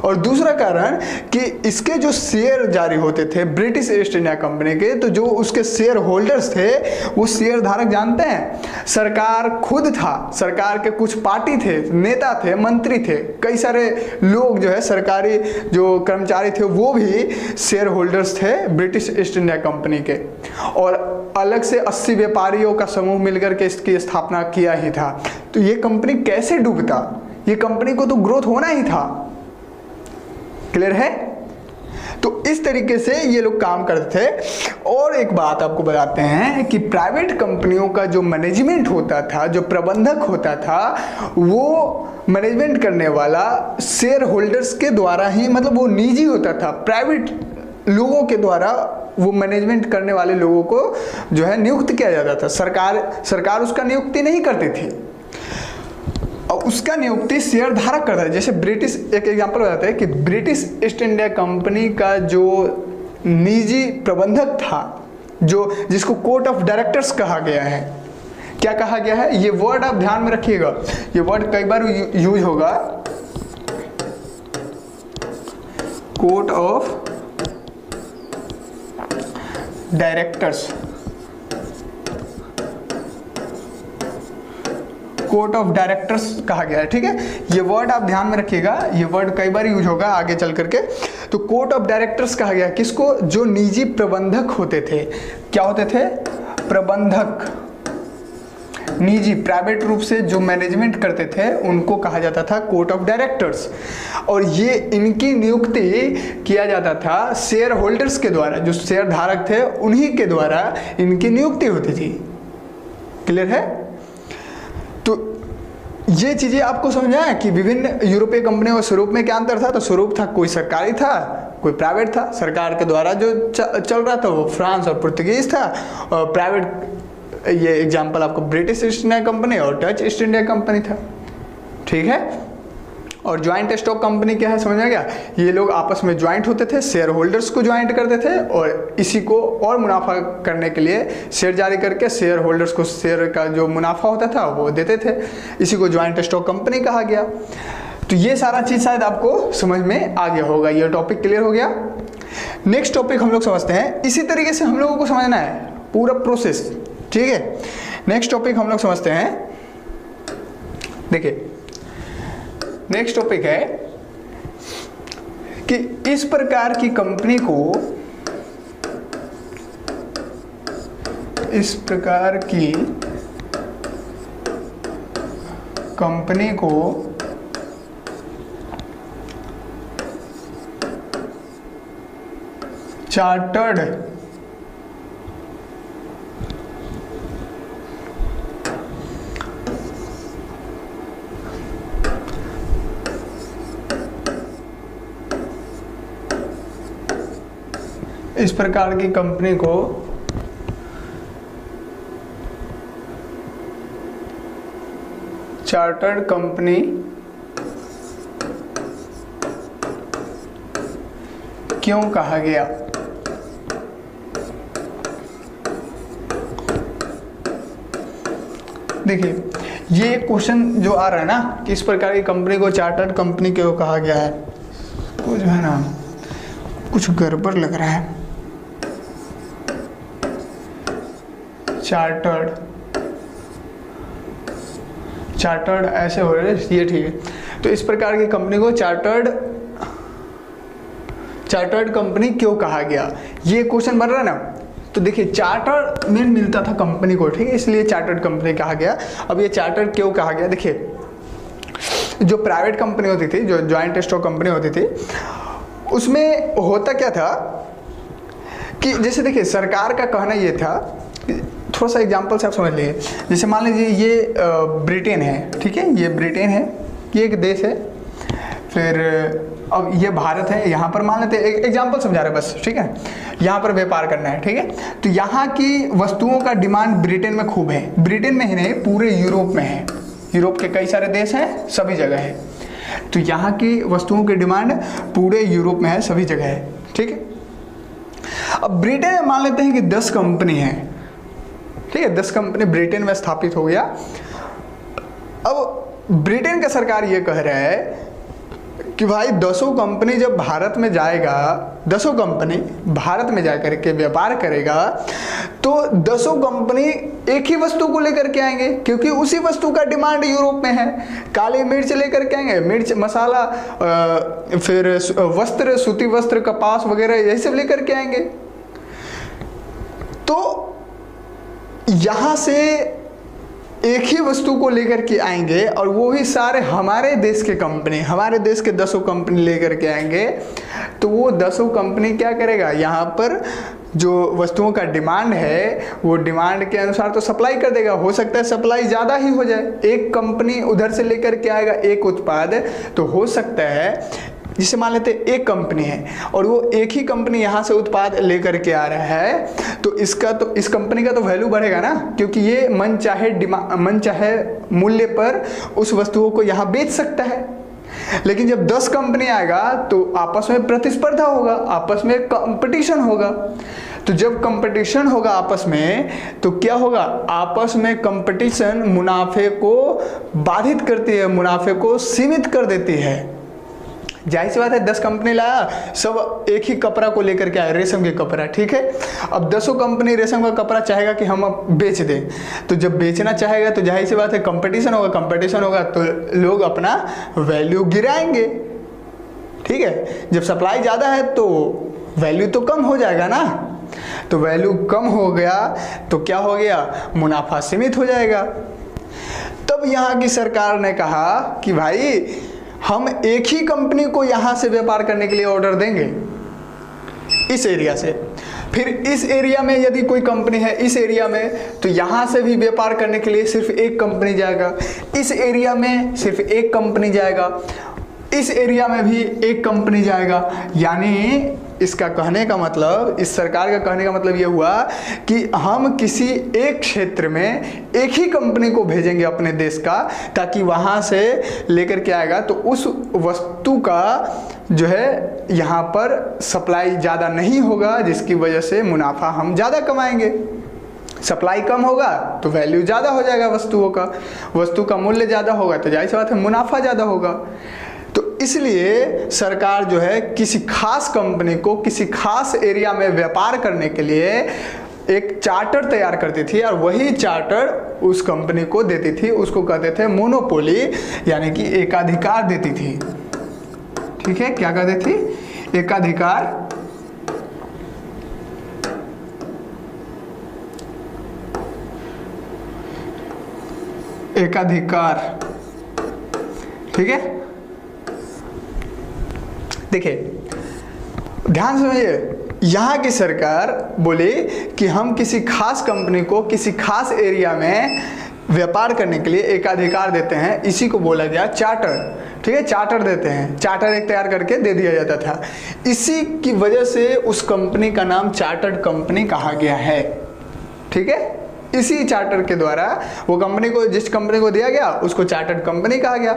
और दूसरा कारण कि इसके जो शेयर जारी होते थे ब्रिटिश ईस्ट इंडिया कंपनी के, तो जो उसके शेयर होल्डर्स थे वो शेयर धारक जानते हैं, सरकार खुद था, सरकार के कुछ पार्टी थे, नेता थे, मंत्री थे, कई सारे लोग जो है सरकारी जो कर्मचारी थे वो भी शेयर होल्डर्स थे ब्रिटिश ईस्ट इंडिया कंपनी के। और अलग से 80 व्यापारियों का समूह मिलकर के इसकी स्थापना किया ही था। तो ये कंपनी कैसे डूबता? ये कंपनी को तो ग्रोथ होना ही था। क्लियर है? तो इस तरीके से ये लोग काम करते थे। और एक बात आपको बताते हैं कि प्राइवेट कंपनियों का जो मैनेजमेंट होता था, जो प्रबंधक होता था, वो मैनेजमेंट करने वाला शेयर होल्डर्स के द्वारा ही, मतलब वो निजी होता था, प्राइवेट लोगों के द्वारा वो मैनेजमेंट करने वाले लोगों को जो है नियुक्त किया जाता था। सरकार उसका नियुक्ति नहीं करती थी, और उसका नियुक्ति शेयर धारक करता है। जैसे ब्रिटिश, एक एग्जांपल बताते हैं कि ब्रिटिश ईस्ट इंडिया कंपनी का जो निजी प्रबंधक था, जो जिसको कोर्ट ऑफ डायरेक्टर्स कहा गया है, क्या कहा गया है? ये वर्ड आप ध्यान में रखिएगा, ये वर्ड कई बार यूज होगा, court of directors, court of directors कहा गया है। ठीक है, ये वर्ड आप ध्यान में रखिएगा, ये वर्ड कई बार यूज होगा आगे चल करके। तो कोर्ट ऑफ डायरेक्टर्स कहा गया किसको? जो निजी प्रबंधक होते थे। क्या होते थे? प्रबंधक, निजी प्राइवेट रूप से जो मैनेजमेंट करते थे उनको कहा जाता था कोर्ट ऑफ डायरेक्टर्स। और ये इनकी नियुक्ति किया जाता था शेयर होल्डर्स के द्वारा, जो शेयर धारक थे उन्हीं के द्वारा इनकी नियुक्ति होती थी। क्लियर है? तो ये चीजें आपको समझ आया कि विभिन्न यूरोपीय कंपनियों और स्वरूप में क्या अंतर था? तो स्वरूप था, कोई सरकारी था, कोई प्राइवेट था। सरकार के द्वारा जो चल रहा था वो फ्रांस और पुर्तगीज था, और प्राइवेट, ये एग्जांपल आपको ब्रिटिश ईस्ट इंडिया कंपनी और डच ईस्ट इंडिया कंपनी था। ठीक है? और ज्वाइंट स्टॉक कंपनी क्या है, समझ में आ गया? ये लोग आपस में ज्वाइंट होते थे, शेयर होल्डर्स को ज्वाइंट करते थे, और इसी को और मुनाफा करने के लिए शेयर जारी करके शेयर होल्डर्स को शेयर का जो मुनाफा होता था वो देते थे। इसी को ज्वाइंट स्टॉक कंपनी कहा गया। तो ये सारा चीज़ शायद आपको समझ में आ गया होगा, ये टॉपिक क्लियर हो गया। नेक्स्ट टॉपिक हम लोग समझते हैं। इसी तरीके से हम लोगों को समझना है पूरा प्रोसेस। ठीक है, नेक्स्ट टॉपिक हम लोग समझते हैं। देखिए, नेक्स्ट टॉपिक है कि इस प्रकार की कंपनी को, इस प्रकार की कंपनी को चार्टर्ड इस प्रकार की कंपनी को चार्टर्ड कंपनी क्यों कहा गया? देखिए, ये क्वेश्चन जो आ रहा है ना कि इस प्रकार की कंपनी को चार्टर्ड कंपनी क्यों कहा गया है, तो जो है ना कुछ गड़बड़ लग रहा है। चार्टर्ड ऐसे हो रहे हैं, ये ठीक है। तो इस प्रकार की कंपनी को चार्टर्ड कंपनी क्यों कहा गया, ये क्वेश्चन बन रहा है ना। तो देखिए, चार्टर में मिलता था कंपनी को, ठीक है, इसलिए चार्टर्ड कंपनी कहा गया। अब ये चार्टर्ड क्यों कहा गया? देखिए, जो प्राइवेट कंपनी होती थी, जो ज्वाइंट स्टॉक कंपनी होती थी, उसमें होता क्या था कि जैसे देखिए सरकार का कहना ये था, थोड़ा सा एग्जांपल से आप समझ लीजिए। जैसे मान लीजिए ये ब्रिटेन है, ठीक है, ये ब्रिटेन है, ये एक देश है, फिर अब ये भारत है। यहाँ पर मान लेते हैं, एग्जांपल समझा रहे बस, ठीक है, यहाँ पर व्यापार करना है, ठीक है। तो यहाँ की वस्तुओं का डिमांड ब्रिटेन में खूब है, ब्रिटेन में ही नहीं पूरे यूरोप में है, यूरोप के कई सारे देश हैं, सभी जगह है। तो यहाँ की वस्तुओं की डिमांड पूरे यूरोप में है, सभी जगह है, ठीक है। अब ब्रिटेन में मान लेते हैं कि 10 कंपनी है, ठीक है, 10 कंपनी ब्रिटेन में स्थापित हो गया। अब ब्रिटेन का सरकार ये कह रहा है कि भाई 10 कंपनी जब भारत में जाएगा, 10 कंपनी भारत में जाकर के व्यापार करेगा, तो 10 कंपनी एक ही वस्तु को लेकर के आएंगे, क्योंकि उसी वस्तु का डिमांड यूरोप में है। काली मिर्च लेकर के आएंगे, मिर्च मसाला, फिर वस्त्र, सूती वस्त्र, कपास वगैरह यही सब लेकर के आएंगे। तो यहाँ से एक ही वस्तु को लेकर के आएंगे और वो भी सारे हमारे देश के कंपनी, हमारे देश के 10 कंपनी लेकर के आएंगे। तो वो 10 कंपनी क्या करेगा, यहाँ पर जो वस्तुओं का डिमांड है वो डिमांड के अनुसार तो सप्लाई कर देगा। हो सकता है सप्लाई ज़्यादा ही हो जाए, एक कंपनी उधर से लेकर के आएगा एक उत्पाद, तो हो सकता है जिसे मान लेते एक कंपनी है और वो एक ही कंपनी यहाँ से उत्पाद लेकर के आ रहा है, तो इस कंपनी का तो वैल्यू बढ़ेगा ना, क्योंकि ये मन चाहे मूल्य पर उस वस्तुओं को यहाँ बेच सकता है। लेकिन जब 10 कंपनी आएगा तो आपस में प्रतिस्पर्धा होगा, आपस में कंपटीशन होगा। तो जब कंपटीशन होगा आपस में, तो क्या होगा, आपस में कंपटीशन मुनाफे को बाधित करती है, मुनाफे को सीमित कर देती है। जाहिर सी बात है, 10 कंपनी लाया, सब एक ही कपड़ा को लेकर के आए, रेशम के कपड़ा, ठीक है। अब 10 कंपनी रेशम का कपड़ा चाहेगा कि हम अब बेच दें, तो जब बेचना चाहेगा तो जाहिर सी बात है कंपटीशन होगा, कंपटीशन होगा तो लोग अपना वैल्यू गिराएंगे, ठीक है। जब सप्लाई ज़्यादा है तो वैल्यू तो कम हो जाएगा ना, तो वैल्यू कम हो गया तो क्या हो गया, मुनाफा सीमित हो जाएगा। तब यहाँ की सरकार ने कहा कि भाई हम एक ही कंपनी को यहाँ से व्यापार करने के लिए ऑर्डर देंगे, इस एरिया से। फिर इस एरिया में यदि कोई कंपनी है इस एरिया में, तो यहाँ से भी व्यापार करने के लिए सिर्फ एक कंपनी जाएगा, इस एरिया में सिर्फ एक कंपनी जाएगा, इस एरिया में भी एक कंपनी जाएगा। यानी इसका कहने का मतलब, इस सरकार का कहने का मतलब ये हुआ कि हम किसी एक क्षेत्र में एक ही कंपनी को भेजेंगे अपने देश का, ताकि वहाँ से लेकर के आएगा तो उस वस्तु का जो है यहाँ पर सप्लाई ज़्यादा नहीं होगा, जिसकी वजह से मुनाफा हम ज़्यादा कमाएंगे। सप्लाई कम होगा तो वैल्यू ज़्यादा हो जाएगा वस्तुओं का, वस्तु का मूल्य ज़्यादा होगा तो जाहिर सी बात है मुनाफा ज़्यादा होगा। तो इसलिए सरकार जो है किसी खास कंपनी को किसी खास एरिया में व्यापार करने के लिए एक चार्टर तैयार करती थी, और वही चार्टर उस कंपनी को देती थी। उसको कहते थे मोनोपोली, यानी कि एकाधिकार देती थी, ठीक है। क्या कहती थी, एकाधिकार। एकाधिकार, ठीक है। देखिए ध्यान समझिए, यहाँ की सरकार बोली कि हम किसी खास कंपनी को किसी खास एरिया में व्यापार करने के लिए एकाधिकार देते हैं, इसी को बोला गया चार्टर, ठीक है। चार्टर देते हैं, चार्टर एक तैयार करके दे दिया जाता था। इसी की वजह से उस कंपनी का नाम चार्टर्ड कंपनी कहा गया है, ठीक है। इसी चार्टर के द्वारा वो कंपनी को, जिस कंपनी को दिया गया उसको चार्टर्ड कंपनी कहा गया।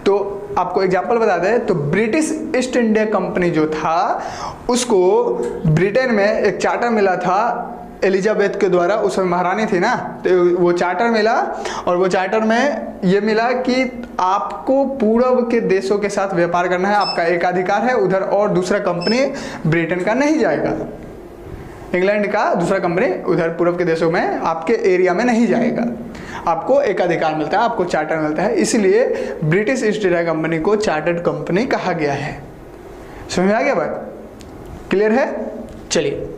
तो आपको एग्जांपल बता दें तो ब्रिटिश ईस्ट इंडिया कंपनी जो था उसको ब्रिटेन में एक चार्टर मिला था एलिजाबेथ के द्वारा, उस समय महारानी थी ना, तो वो चार्टर मिला, और वो चार्टर में ये मिला कि आपको पूर्व के देशों के साथ व्यापार करना है, आपका एकाधिकार है उधर, और दूसरा कंपनी ब्रिटेन का नहीं जाएगा, इंग्लैंड का दूसरा कंपनी उधर पूर्व के देशों में आपके एरिया में नहीं जाएगा, आपको एकाधिकार मिलता है, आपको चार्टर मिलता है। इसलिए ब्रिटिश ईस्ट इंडिया कंपनी को चार्टर्ड कंपनी कहा गया है। समझ में आ गया बात, क्लियर है। चलिए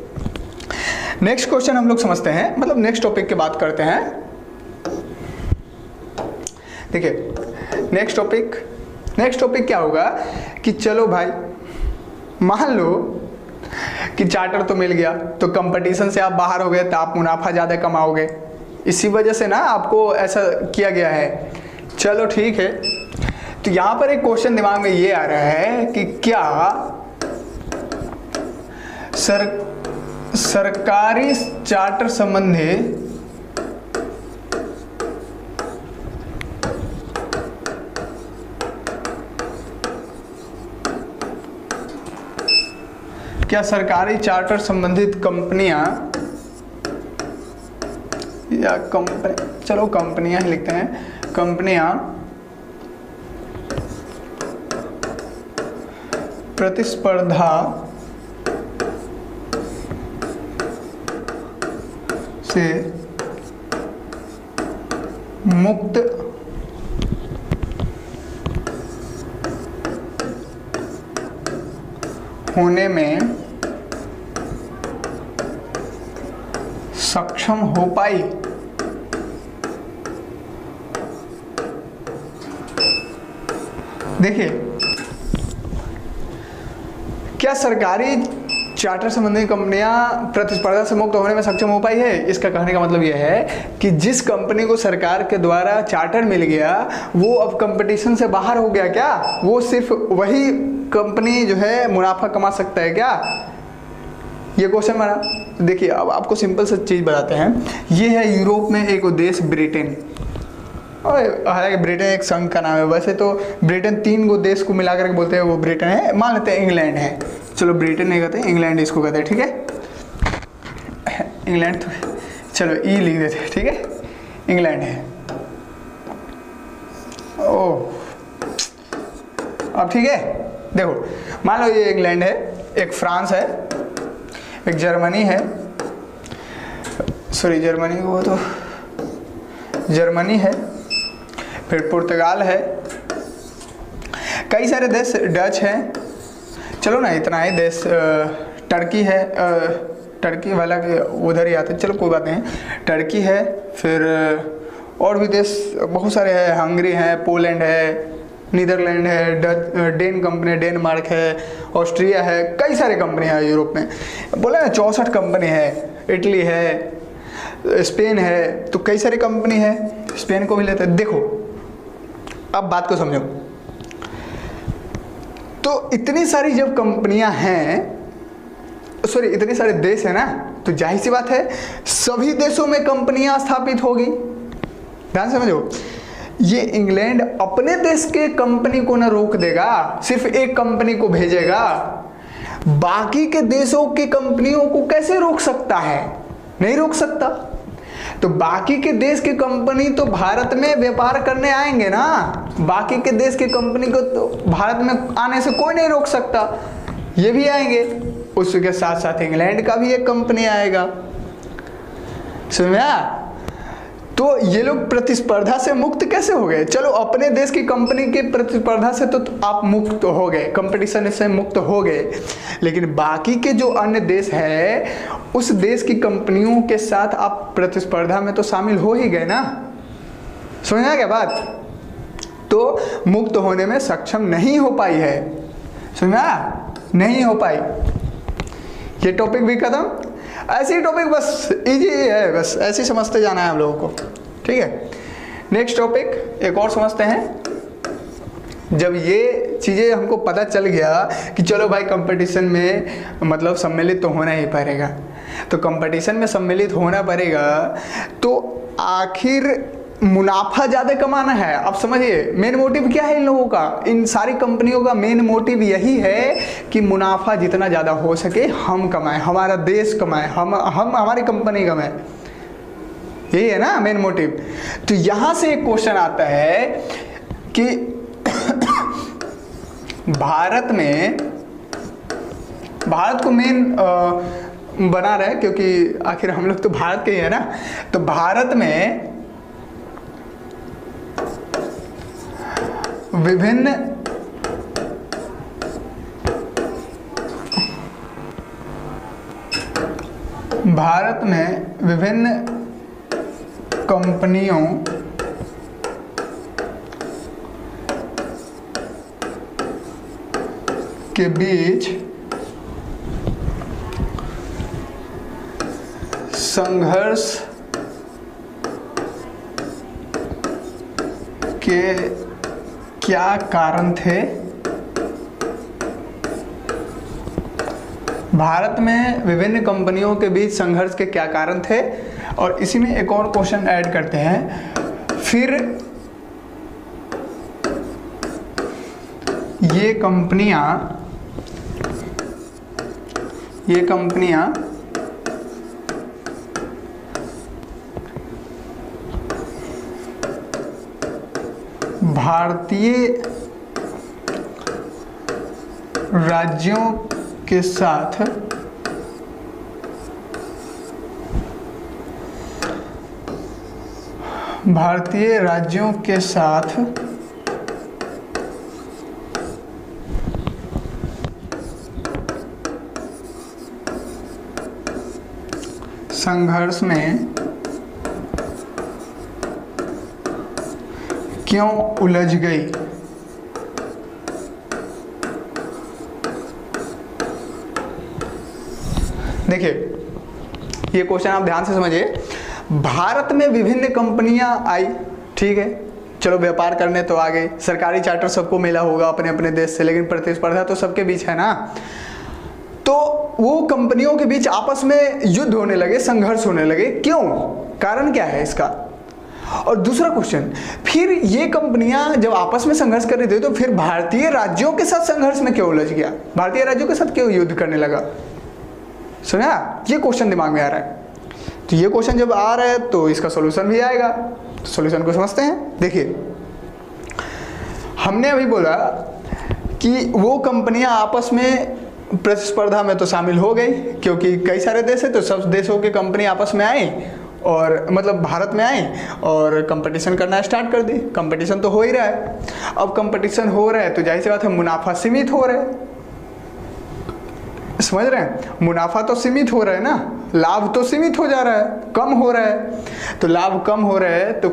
नेक्स्ट क्वेश्चन हम लोग समझते हैं, मतलब नेक्स्ट टॉपिक की बात करते हैं। देखिए नेक्स्ट टॉपिक क्या होगा कि चलो भाई मान लो कि चार्टर तो मिल गया, तो कंपटीशन से आप बाहर हो गए, तो आप मुनाफा ज़्यादा कमाओगे, इसी वजह से ना आपको ऐसा किया गया है। चलो ठीक है, तो यहाँ पर एक क्वेश्चन दिमाग में ये आ रहा है कि क्या सरकारी चार्टर संबंधी चार्टर संबंधित कंपनियां या कंपनियां ही लिखते हैं, कंपनियां प्रतिस्पर्धा से मुक्त होने में सक्षम हो पाई। देखिए, क्या सरकारी चार्टर संबंधी कंपनियां प्रतिस्पर्धा से मुक्त होने में सक्षम हो पाई है? इसका कहने का मतलब यह है कि जिस कंपनी को सरकार के द्वारा चार्टर मिल गया वो अब कंपटीशन से बाहर हो गया क्या? वो सिर्फ वही कंपनी जो है मुनाफा कमा सकता है क्या? ये क्वेश्चन बना। देखिए, अब आपको सिंपल सा चीज़ बताते हैं। ये है यूरोप में एक देश ब्रिटेन, और हालांकि ब्रिटेन एक संघ का नाम है, वैसे तो ब्रिटेन 3 गो देश को मिलाकर के बोलते हैं वो ब्रिटेन है। मान लेते हैं इंग्लैंड है, चलो ब्रिटेन नहीं कहते, इंग्लैंड इसको कहते हैं, ठीक है। इंग्लैंड तो चलो ई लिख देते हैं, ठीक है, इंग्लैंड है। ओह, अब ठीक है, देखो मान लो ये इंग्लैंड है, एक फ्रांस है, एक जर्मनी है, सॉरी जर्मनी वो तो जर्मनी है, फिर पुर्तगाल है, कई सारे देश, डच है, चलो ना इतना ही देश, टर्की है, टर्की वाला के उधर ही आते, चलो कोई बात नहीं, टर्की है, फिर और भी देश बहुत सारे हैं, हंगरी है, पोलैंड है, नीदरलैंड है, डेन कंपनी, डेनमार्क है, ऑस्ट्रिया है, कई सारे कंपनियां हैं यूरोप में। बोले ना 64 कंपनी है, इटली है, स्पेन है, तो कई सारी कंपनी है, स्पेन को भी लेते हैं। देखो अब बात को समझो, तो इतनी सारी जब कंपनियां हैं, सॉरी इतने सारे देश है ना, तो जाहिर सी बात है सभी देशों में कंपनियां स्थापित होगी। ध्यान समझो, ये इंग्लैंड अपने देश के कंपनी को ना रोक देगा, सिर्फ एक कंपनी को भेजेगा, बाकी के देशों की कंपनियों को कैसे रोक सकता है? नहीं रोक सकता। तो बाकी के देश की कंपनी तो भारत में व्यापार करने आएंगे ना, बाकी के देश की कंपनी को तो भारत में आने से कोई नहीं रोक सकता, ये भी आएंगे, उसके साथ साथ इंग्लैंड का भी एक कंपनी आएगा। समझा? तो ये लोग प्रतिस्पर्धा से मुक्त कैसे हो गए? चलो अपने देश की कंपनी के प्रतिस्पर्धा से तो आप मुक्त हो गए, कंपटीशन से मुक्त हो गए, लेकिन बाकी के जो अन्य देश है उस देश की कंपनियों के साथ आप प्रतिस्पर्धा में तो शामिल हो ही गए ना। समझा क्या बात? तो मुक्त होने में सक्षम नहीं हो पाई है। समझा? नहीं हो पाई। ये टॉपिक भी खत्म। ऐसी टॉपिक बस इजी है, बस ऐसे ही समझते जाना है हम लोगों को, ठीक है। नेक्स्ट टॉपिक एक और समझते हैं। जब ये चीज़ें हमको पता चल गया कि चलो भाई कंपटीशन में मतलब सम्मिलित तो होना ही पड़ेगा, तो कंपटीशन में सम्मिलित होना पड़ेगा, तो आखिर मुनाफा ज़्यादा कमाना है। अब समझिए मेन मोटिव क्या है इन लोगों का, इन सारी कंपनियों का मेन मोटिव यही है कि मुनाफा जितना ज़्यादा हो सके हम कमाएं, हमारा देश कमाए, हम हमारी कंपनी कमाए, यही है ना मेन मोटिव। तो यहाँ से एक क्वेश्चन आता है कि भारत को मेन बना रहे, क्योंकि आखिर हम लोग तो भारत के ही है ना, तो भारत में विभिन्न कंपनियों के बीच संघर्ष के क्या कारण थे? भारत में विभिन्न कंपनियों के बीच संघर्ष के क्या कारण थे? और इसी में एक और क्वेश्चन ऐड करते हैं, फिर ये कंपनियां भारतीय राज्यों के साथ संघर्ष में क्यों उलझ गई? देखिए, ये क्वेश्चन आप ध्यान से समझिए। भारत में विभिन्न कंपनियां आई, ठीक है, चलो व्यापार करने तो आ गई, सरकारी चार्टर सबको मिला होगा अपने अपने देश से, लेकिन प्रतिस्पर्धा तो सबके बीच है ना। तो वो कंपनियों के बीच आपस में युद्ध होने लगे, संघर्ष होने लगे, क्यों? कारण क्या है इसका? और दूसरा क्वेश्चन, फिर ये कंपनियां जब आपस में संघर्ष कर रही थी तो फिर भारतीय राज्यों के साथ संघर्ष में क्यों उलझ गया? भारतीय राज्यों के साथ क्यों युद्ध करने लगा? सुना? ये क्वेश्चन दिमाग में आ रहा है। तो ये क्वेश्चन जब आ रहा है तो इसका सॉल्यूशन भी आएगा। तो सॉल्यूशन को समझते हैं। देखिए, हमने अभी बोला कि वो कंपनियां आपस में प्रतिस्पर्धा में तो शामिल हो गई, क्योंकि कई सारे देश है तो सब देशों की कंपनी आपस में आई और मतलब भारत में आई और कंपटीशन करना स्टार्ट कर दी। कंपटीशन तो हो ही रहा है। अब कंपटीशन हो रहा है तो जाहिर सी बात है मुनाफा सीमित हो रहा है। समझ रहे हैं? मुनाफा तो सीमित हो रहा है ना, लाभ तो सीमित हो जा रहा है, कम हो रहा है। तो लाभ कम हो रहा है तो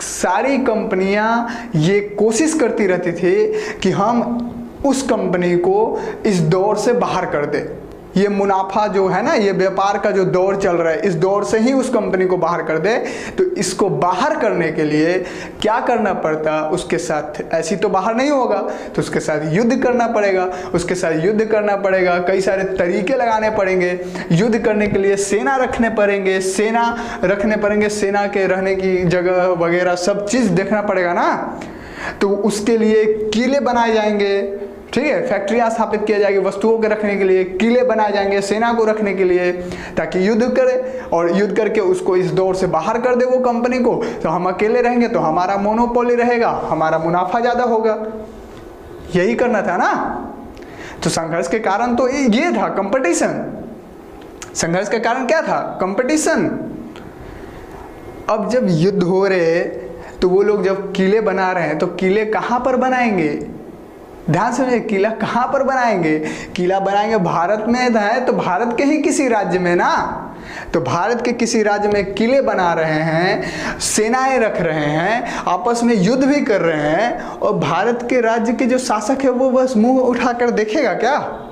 सारी कंपनियां ये कोशिश करती रहती थी कि हम उस कंपनी को इस दौर से बाहर कर दे। ये मुनाफा जो है ना, ये व्यापार का जो दौर चल रहा है, इस दौर से ही उस कंपनी को बाहर कर दे। तो इसको बाहर करने के लिए क्या करना पड़ता? उसके साथ ऐसी तो बाहर नहीं होगा, तो उसके साथ युद्ध करना पड़ेगा। उसके साथ युद्ध करना पड़ेगा, कई सारे तरीके लगाने पड़ेंगे। युद्ध करने के लिए सेना रखने पड़ेंगे, सेना के रहने की जगह वगैरह सब चीज़ देखना पड़ेगा ना। तो उसके लिए किले बनाए जाएंगे, ठीक है, फैक्ट्रियां स्थापित किया जाएगी वस्तुओं के रखने के लिए, किले बनाए जाएंगे सेना को रखने के लिए, ताकि युद्ध करे और युद्ध करके उसको इस दौर से बाहर कर दे वो कंपनी को। तो हम अकेले रहेंगे तो हमारा मोनोपोली रहेगा, हमारा मुनाफा ज़्यादा होगा। यही करना था ना। तो संघर्ष के कारण तो ये था कंपटीशन। संघर्ष का कारण क्या था? कंपटीशन। अब जब युद्ध हो रहे तो वो लोग जब किले बना रहे हैं तो किले कहाँ पर बनाएंगे? ध्यान से, किला कहाँ पर बनाएंगे? किला बनाएंगे भारत में है तो भारत के ही किसी राज्य में ना। तो भारत के किसी राज्य में किले बना रहे हैं, सेनाएं रख रहे हैं, आपस में युद्ध भी कर रहे हैं, और भारत के राज्य के जो शासक है वो बस मुंह उठाकर देखेगा क्या?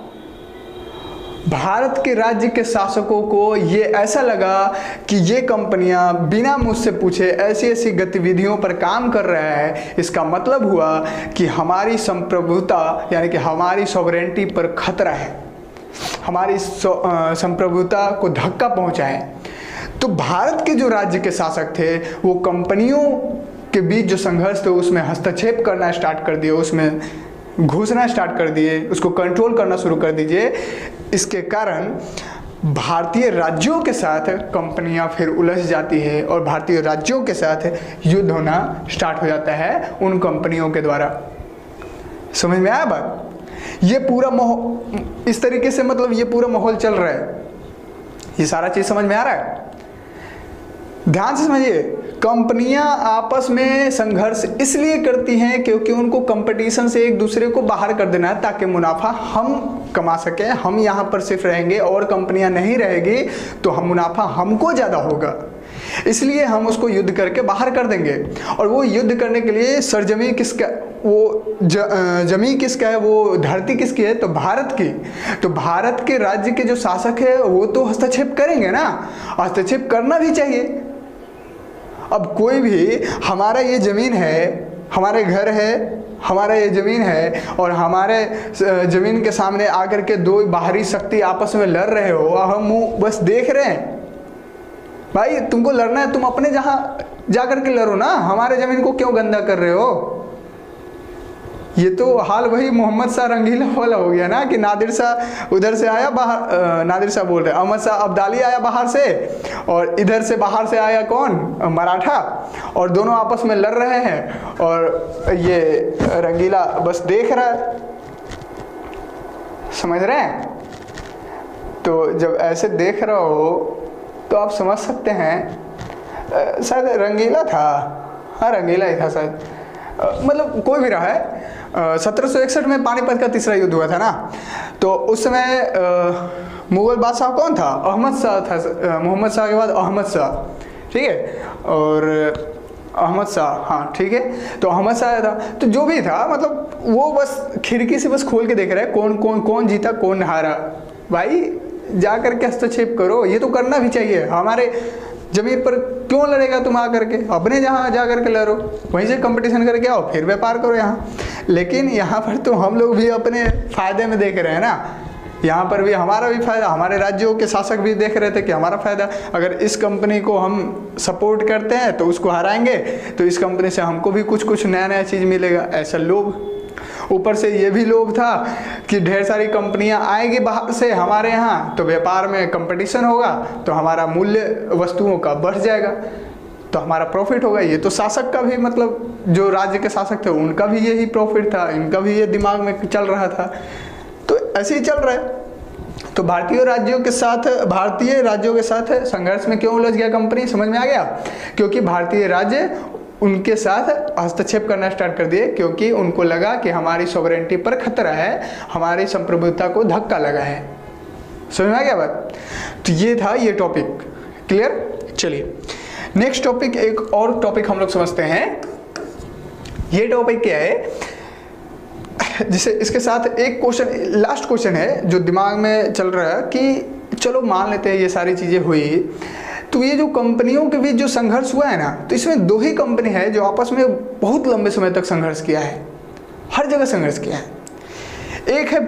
भारत के राज्य के शासकों को ये ऐसा लगा कि ये कंपनियां बिना मुझसे पूछे ऐसी ऐसी गतिविधियों पर काम कर रहा है, इसका मतलब हुआ कि हमारी संप्रभुता यानी कि हमारी सॉवरेंटी पर खतरा है, हमारी संप्रभुता को धक्का पहुंचा है। तो भारत के जो राज्य के शासक थे वो कंपनियों के बीच जो संघर्ष थे उसमें हस्तक्षेप करना स्टार्ट कर दिए, उसमें घुसना स्टार्ट कर दिए, उसको कंट्रोल करना शुरू कर दीजिए। इसके कारण भारतीय राज्यों के साथ कंपनियां फिर उलझ जाती है और भारतीय राज्यों के साथ युद्ध होना स्टार्ट हो जाता है उन कंपनियों के द्वारा। समझ में आया बात? ये पूरा इस तरीके से मतलब ये पूरा माहौल चल रहा है। ये सारा चीज समझ में आ रहा है? ध्यान से समझिए। कंपनियां आपस में संघर्ष इसलिए करती हैं क्योंकि उनको कंपटीशन से एक दूसरे को बाहर कर देना है ताकि मुनाफा हम कमा सकें। हम यहाँ पर सिर्फ रहेंगे और कंपनियां नहीं रहेगी तो हम मुनाफा हमको ज़्यादा होगा, इसलिए हम उसको युद्ध करके बाहर कर देंगे। और वो युद्ध करने के लिए सरजमी किसका वो जमीन किसका है, वो धरती किसकी है, तो भारत की। तो भारत के राज्य के जो शासक है वो तो हस्तक्षेप करेंगे ना, हस्तक्षेप करना भी चाहिए। अब कोई भी, हमारा ये ज़मीन है, हमारे घर है, हमारा ये ज़मीन है, और हमारे ज़मीन के सामने आकर के दो बाहरी शक्ति आपस में लड़ रहे हो, हम मुँह बस देख रहे हैं। भाई तुमको लड़ना है, तुम अपने जहाँ जा करके लड़ो ना, हमारे ज़मीन को क्यों गंदा कर रहे हो। ये तो हाल वही मोहम्मद शाह रंगीला वाला हो गया ना, कि नादिर शाह उधर से आया बाहर, नादिर शाह बोल रहे, अहमद शाह अब्दाली आया बाहर से, और इधर से बाहर से आया कौन, मराठा, और दोनों आपस में लड़ रहे हैं, और ये रंगीला बस देख रहा है। समझ रहे हैं। तो जब ऐसे देख रहा हो तो आप समझ सकते हैं, शायद रंगीला था, हाँ रंगीला ही था शायद, मतलब कोई भी रहा है। 1761 में पानीपत का तीसरा युद्ध हुआ था ना, तो उस समय मुगल बादशाह कौन था, अहमद शाह था, मोहम्मद शाह के बाद अहमद शाह, ठीक है, और अहमद शाह, हाँ ठीक है, तो अहमद शाह था। तो जो भी था, मतलब वो बस खिड़की से बस खोल के देख रहा है कौन जीता कौन हारा। भाई जा करके हस्तक्षेप करो, ये तो करना भी चाहिए। हमारे जमीन पर क्यों लड़ेगा तुम, आ करके अपने जहाँ जा करके लड़ो, वहीं से कंपटीशन करके आओ, फिर व्यापार करो यहाँ। लेकिन यहाँ पर तो हम लोग भी अपने फ़ायदे में देख रहे हैं ना, यहाँ पर भी हमारा भी फ़ायदा, हमारे राज्यों के शासक भी देख रहे थे कि हमारा फ़ायदा, अगर इस कंपनी को हम सपोर्ट करते हैं तो उसको हराएंगे, तो इस कंपनी से हमको भी कुछ नया चीज़ मिलेगा, ऐसा लोभ। ऊपर से ये भी लोभ था कि ढेर सारी कंपनियां आएगी बाहर से हमारे यहाँ, तो व्यापार में कंपटीशन होगा, तो हमारा मूल्य वस्तुओं का बढ़ जाएगा, तो हमारा प्रॉफिट होगा। ये तो शासक का भी, मतलब जो राज्य के शासक थे उनका भी यही प्रॉफिट था, इनका भी ये दिमाग में चल रहा था। तो ऐसे ही चल रहा है। तो भारतीय राज्यों के साथ संघर्ष में क्यों उलझ गया कंपनी, समझ में आ गया। क्योंकि भारतीय राज्य उनके साथ हस्तक्षेप करना स्टार्ट कर दिए, क्योंकि उनको लगा कि हमारी सॉवरेनिटी पर खतरा है, हमारी संप्रभुता को धक्का लगा है। समझ में आ गया बात। तो ये था ये टॉपिक, क्लियर। चलिए नेक्स्ट टॉपिक, एक और टॉपिक हम लोग समझते हैं। ये टॉपिक क्या है, जिसे इसके साथ एक क्वेश्चन, लास्ट क्वेश्चन है जो दिमाग में चल रहा है कि चलो मान लेते हैं ये सारी चीज़ें हुई, तो ये जो कंपनियों के बीच जो संघर्ष हुआ है ना, तो इसमें दो ही कंपनी है जो आपस में बहुत लंबे समय तक संघर्ष किया है, हर जगह संघर्ष किया है। एक है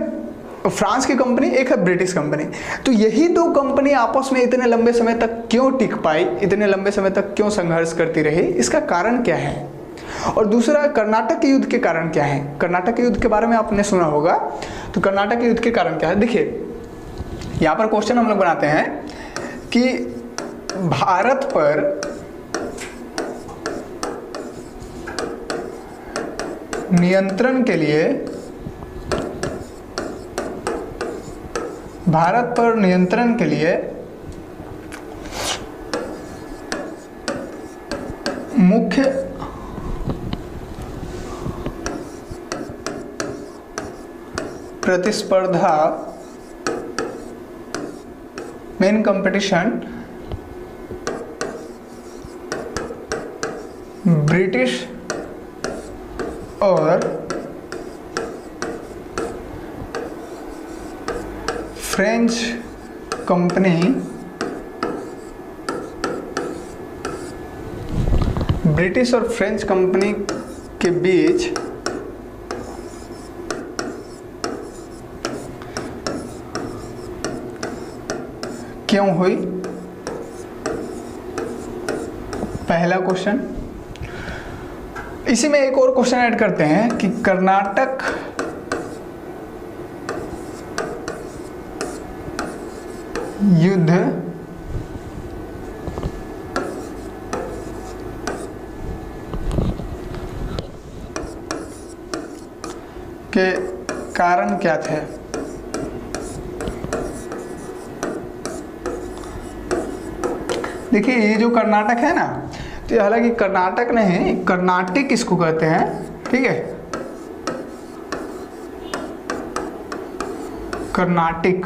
फ्रांस की कंपनी, एक है ब्रिटिश कंपनी। तो यही दो कंपनी आपस में इतने लंबे समय तक क्यों टिक पाई, इतने लंबे समय तक क्यों संघर्ष करती रही, इसका कारण क्या है। और दूसरा, कर्नाटक के युद्ध के कारण क्या है। कर्नाटक के युद्ध के बारे में आपने सुना होगा, तो कर्नाटक के युद्ध के कारण क्या है। देखिए यहाँ पर क्वेश्चन हम लोग बनाते हैं कि भारत पर नियंत्रण के लिए मुख्य प्रतिस्पर्धा, मेन कंपटीशन ब्रिटिश और फ्रेंच कंपनी, ब्रिटिश और फ्रेंच कंपनी के बीच क्यों हुई। पहला क्वेश्चन। इसी में एक और क्वेश्चन ऐड करते हैं कि कर्नाटक युद्ध के कारण क्या थे। देखिए ये जो कर्नाटक है ना, तो हालांकि कर्नाटक नहीं, कर्नाटिक इसको कहते हैं, ठीक है, कर्नाटिक,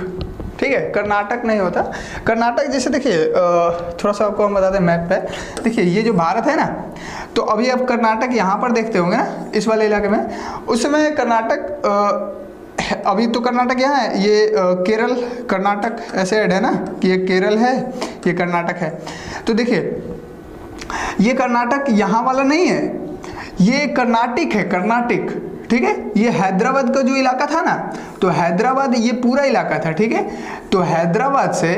ठीक है, कर्नाटक नहीं होता। कर्नाटक जैसे देखिए थोड़ा सा आपको हम बताते हैं मैप पे। देखिए ये जो भारत है ना, तो अभी आप कर्नाटक यहाँ पर देखते होंगे ना, इस वाले इलाके में। उस समय कर्नाटक अभी तो कर्नाटक यहाँ है, ये केरल कर्नाटक ऐसे ऐड है ना कि ये केरल है, ये कर्नाटक है। तो देखिए ये कर्नाटक यहाँ वाला नहीं है, ये कर्नाटक है, कर्नाटक, ठीक है। ये हैदराबाद का जो इलाका था ना, तो हैदराबाद ये पूरा इलाका था, ठीक है। तो हैदराबाद से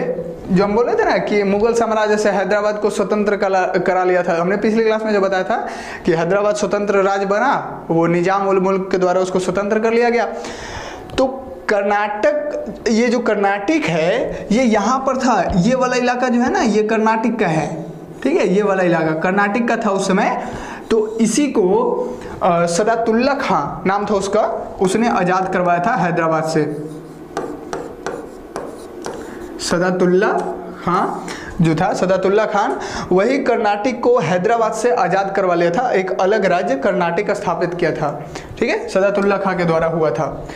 जो हम बोले थे ना कि मुगल साम्राज्य से हैदराबाद को स्वतंत्र करा लिया था, हमने पिछली क्लास में जो बताया था कि हैदराबाद स्वतंत्र राज्य बना, वो निजाम उल मुल्क के द्वारा उसको स्वतंत्र कर लिया गया। तो कर्नाटक, ये जो कर्नाटक है ये यहाँ पर था, ये वाला इलाका जो है ना ये कर्नाटक का है, ठीक है। ये वाला इलाका कर्नाटक का था उस समय। तो इसी को सदातुल्ला खान नाम था उसका, उसने आज़ाद करवाया था हैदराबाद से। सदातुल्ला खान जो था, सदातुल्ला खान, वही कर्नाटक को हैदराबाद से आज़ाद करवा लिया था, एक अलग राज्य कर्नाटक स्थापित किया था, ठीक है। सदातुल्ला खान के द्वारा हुआ था।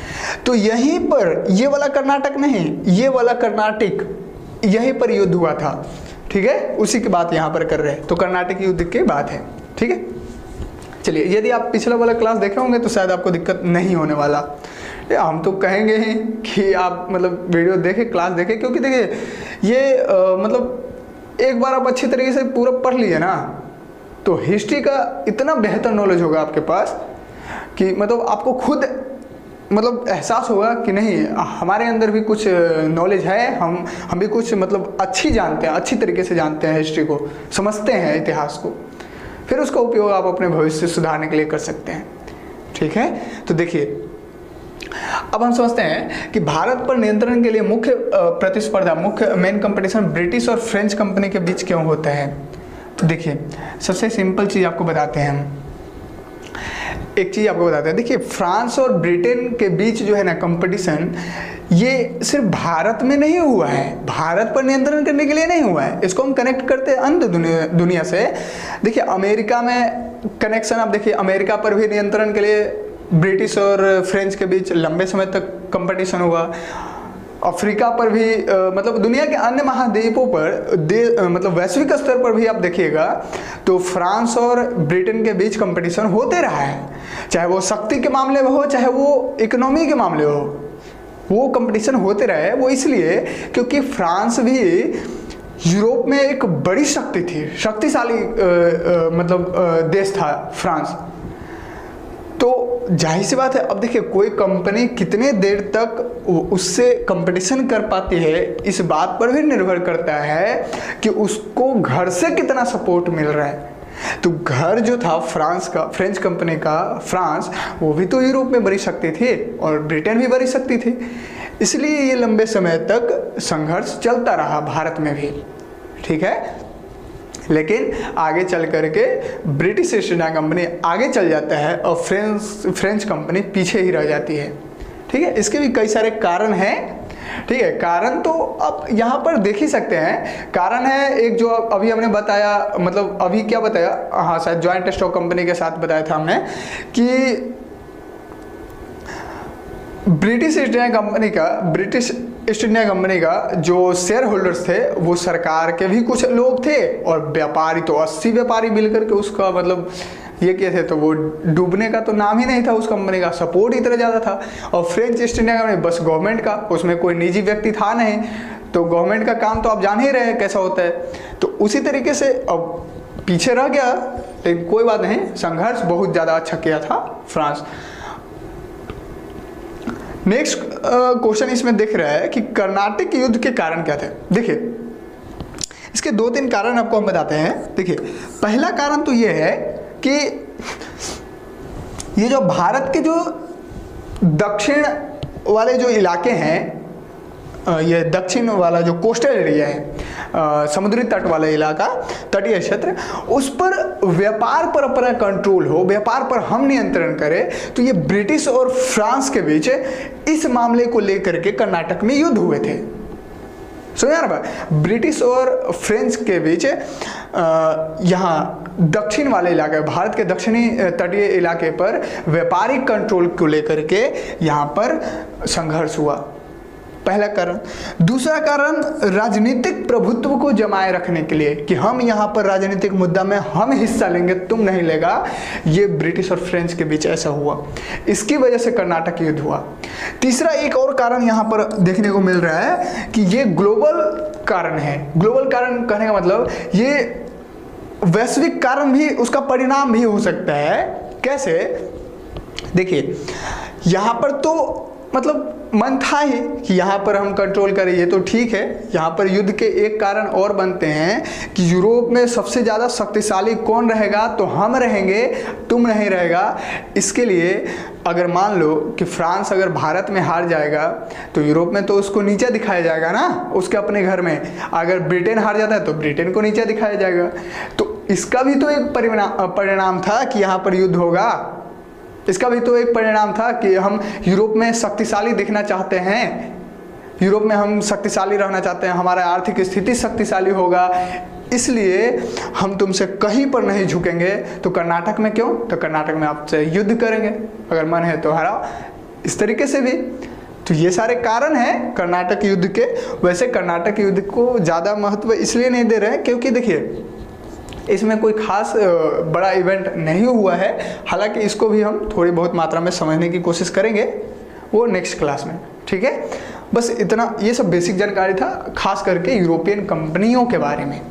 तो यहीं पर ये वाला कर्नाटक नहीं, ये वाला कर्नाटक, यहीं पर युद्ध हुआ था, ठीक है। उसी की बात यहाँ पर कर रहे हैं, तो कर्नाटक युद्ध की बात है, ठीक है। चलिए, यदि आप पिछला वाला क्लास देखे होंगे तो शायद आपको दिक्कत नहीं होने वाला। हम तो कहेंगे ही कि आप मतलब वीडियो देखें, क्लास देखें, क्योंकि देखिए ये मतलब एक बार आप अच्छी तरीके से पूरा पढ़ लिए ना, तो हिस्ट्री का इतना बेहतर नॉलेज होगा आपके पास कि मतलब आपको खुद मतलब एहसास होगा कि नहीं, हमारे अंदर भी कुछ नॉलेज है, हम भी कुछ मतलब अच्छी जानते हैं, अच्छी तरीके से जानते हैं हिस्ट्री को, समझते हैं इतिहास को। फिर उसका उपयोग आप अपने भविष्य सुधारने के लिए कर सकते हैं, ठीक है। तो देखिए अब हम समझते हैं कि भारत पर नियंत्रण के लिए मुख्य प्रतिस्पर्धा, मुख्य मेन कंपटीशन ब्रिटिश और फ्रेंच कंपनी के बीच क्यों होता है। तो देखिए सबसे सिंपल चीज़ आपको बताते हैं हम, एक चीज़ आपको बताते हैं। देखिए फ्रांस और ब्रिटेन के बीच जो है ना कंपटीशन, ये सिर्फ भारत में नहीं हुआ है, भारत पर नियंत्रण करने के लिए नहीं हुआ है, इसको हम कनेक्ट करते हैं अन्य दुनिया से। देखिए अमेरिका में कनेक्शन, आप देखिए अमेरिका पर भी नियंत्रण के लिए ब्रिटिश और फ्रेंच के बीच लंबे समय तक कंपटीशन हुआ। अफ्रीका पर भी मतलब दुनिया के अन्य महाद्वीपों पर मतलब वैश्विक स्तर पर भी आप देखिएगा तो फ्रांस और ब्रिटेन के बीच कंपटीशन होते रहा है, चाहे वो शक्ति के मामले में हो, चाहे वो इकोनॉमी के मामले हो, वो कंपटीशन होते रहे। वो इसलिए क्योंकि फ्रांस भी यूरोप में एक बड़ी शक्ति थी, शक्तिशाली मतलब देश था फ्रांस। तो जाहिर सी बात है, अब देखिए कोई कंपनी कितने देर तक उससे कंपटीशन कर पाती है, इस बात पर भी निर्भर करता है कि उसको घर से कितना सपोर्ट मिल रहा है। तो घर जो था फ्रांस का, फ्रेंच कंपनी का फ्रांस, वो भी तो यूरोप में बड़ी शक्ति थी और ब्रिटेन भी बड़ी शक्ति थी, इसलिए ये लंबे समय तक संघर्ष चलता रहा भारत में भी, ठीक है। लेकिन आगे चल करके ब्रिटिश ईस्ट इंडिया कंपनी आगे चल जाता है और फ्रेंच कंपनी पीछे ही रह जाती है, ठीक है। इसके भी कई सारे कारण हैं, ठीक है। कारण तो आप यहाँ पर देख ही सकते हैं। कारण है एक जो अभी हमने बताया, मतलब अभी क्या बताया, हाँ शायद जॉइंट स्टॉक कंपनी के साथ बताया था हमने कि ब्रिटिश ईस्ट इंडिया कंपनी का जो शेयर होल्डर्स थे वो सरकार के भी कुछ लोग थे, और व्यापारी तो 80 व्यापारी मिलकर के उसका मतलब ये किए थे, तो वो डूबने का तो नाम ही नहीं था उस कंपनी का, सपोर्ट इतना ज़्यादा था। और फ्रेंच ईस्ट इंडिया कंपनी बस गवर्नमेंट का, उसमें कोई निजी व्यक्ति था नहीं, तो गवर्नमेंट का काम तो आप जान ही रहे हैं कैसा होता है। तो उसी तरीके से अब पीछे रह गया, लेकिन कोई बात नहीं, संघर्ष बहुत ज़्यादा अच्छा किया था फ्रांस। नेक्स्ट क्वेश्चन इसमें दिख रहा है कि कर्नाटक युद्ध के कारण क्या थे। देखिए इसके 2-3 कारण आपको हम बताते हैं। देखिए पहला कारण तो ये है कि ये जो भारत के जो दक्षिण वाले जो इलाके हैं, ये दक्षिण वाला जो कोस्टल एरिया है, समुद्री तट वाला इलाका, तटीय क्षेत्र, उस पर व्यापार पर अपना कंट्रोल हो, व्यापार पर हम नियंत्रण करें। तो ये ब्रिटिश और फ्रांस के बीच इस मामले को लेकर के कर्नाटक में युद्ध हुए थे। सुनिए ना, ब्रिटिश और फ्रेंच के बीच यहाँ दक्षिण वाले इलाके, भारत के दक्षिणी तटीय इलाके पर व्यापारिक कंट्रोल को लेकर के यहाँ पर संघर्ष हुआ, पहला कारण। दूसरा कारण, राजनीतिक प्रभुत्व को जमाए रखने के लिए कि हम यहाँ पर राजनीतिक मुद्दा में हम हिस्सा लेंगे, तुम नहीं लेगा। ये ब्रिटिश और फ्रेंच के बीच ऐसा हुआ, इसकी वजह से कर्नाटक युद्ध हुआ। तीसरा एक और कारण यहाँ पर देखने को मिल रहा है कि ये ग्लोबल कारण है। ग्लोबल कारण कहने का मतलब ये वैश्विक कारण भी, उसका परिणाम भी हो सकता है। कैसे? देखिए, यहाँ पर तो मतलब मन था ही कि यहाँ पर हम कंट्रोल करें, ये तो ठीक है। यहाँ पर युद्ध के एक कारण और बनते हैं कि यूरोप में सबसे ज़्यादा शक्तिशाली कौन रहेगा, तो हम रहेंगे, तुम नहीं रहेगा। इसके लिए अगर मान लो कि फ्रांस अगर भारत में हार जाएगा तो यूरोप में तो उसको नीचा दिखाया जाएगा ना, उसके अपने घर में। अगर ब्रिटेन हार जाता है तो ब्रिटेन को नीचा दिखाया जाएगा। तो इसका भी तो एक परिणाम था कि यहाँ पर युद्ध होगा। इसका भी तो एक परिणाम था कि हम यूरोप में शक्तिशाली दिखना चाहते हैं, यूरोप में हम शक्तिशाली रहना चाहते हैं, हमारा आर्थिक स्थिति शक्तिशाली होगा, इसलिए हम तुमसे कहीं पर नहीं झुकेंगे। तो कर्नाटक में क्यों? तो कर्नाटक में आपसे युद्ध करेंगे, अगर मन है तो हराओ। इस तरीके से भी तो ये सारे कारण हैं कर्नाटक युद्ध के। वैसे कर्नाटक युद्ध को ज़्यादा महत्व इसलिए नहीं दे रहे हैं क्योंकि देखिए इसमें कोई खास बड़ा इवेंट नहीं हुआ है। हालांकि इसको भी हम थोड़ी बहुत मात्रा में समझने की कोशिश करेंगे, वो नेक्स्ट क्लास में, ठीक है। बस इतना, ये सब बेसिक जानकारी था खास करके यूरोपियन कंपनियों के बारे में।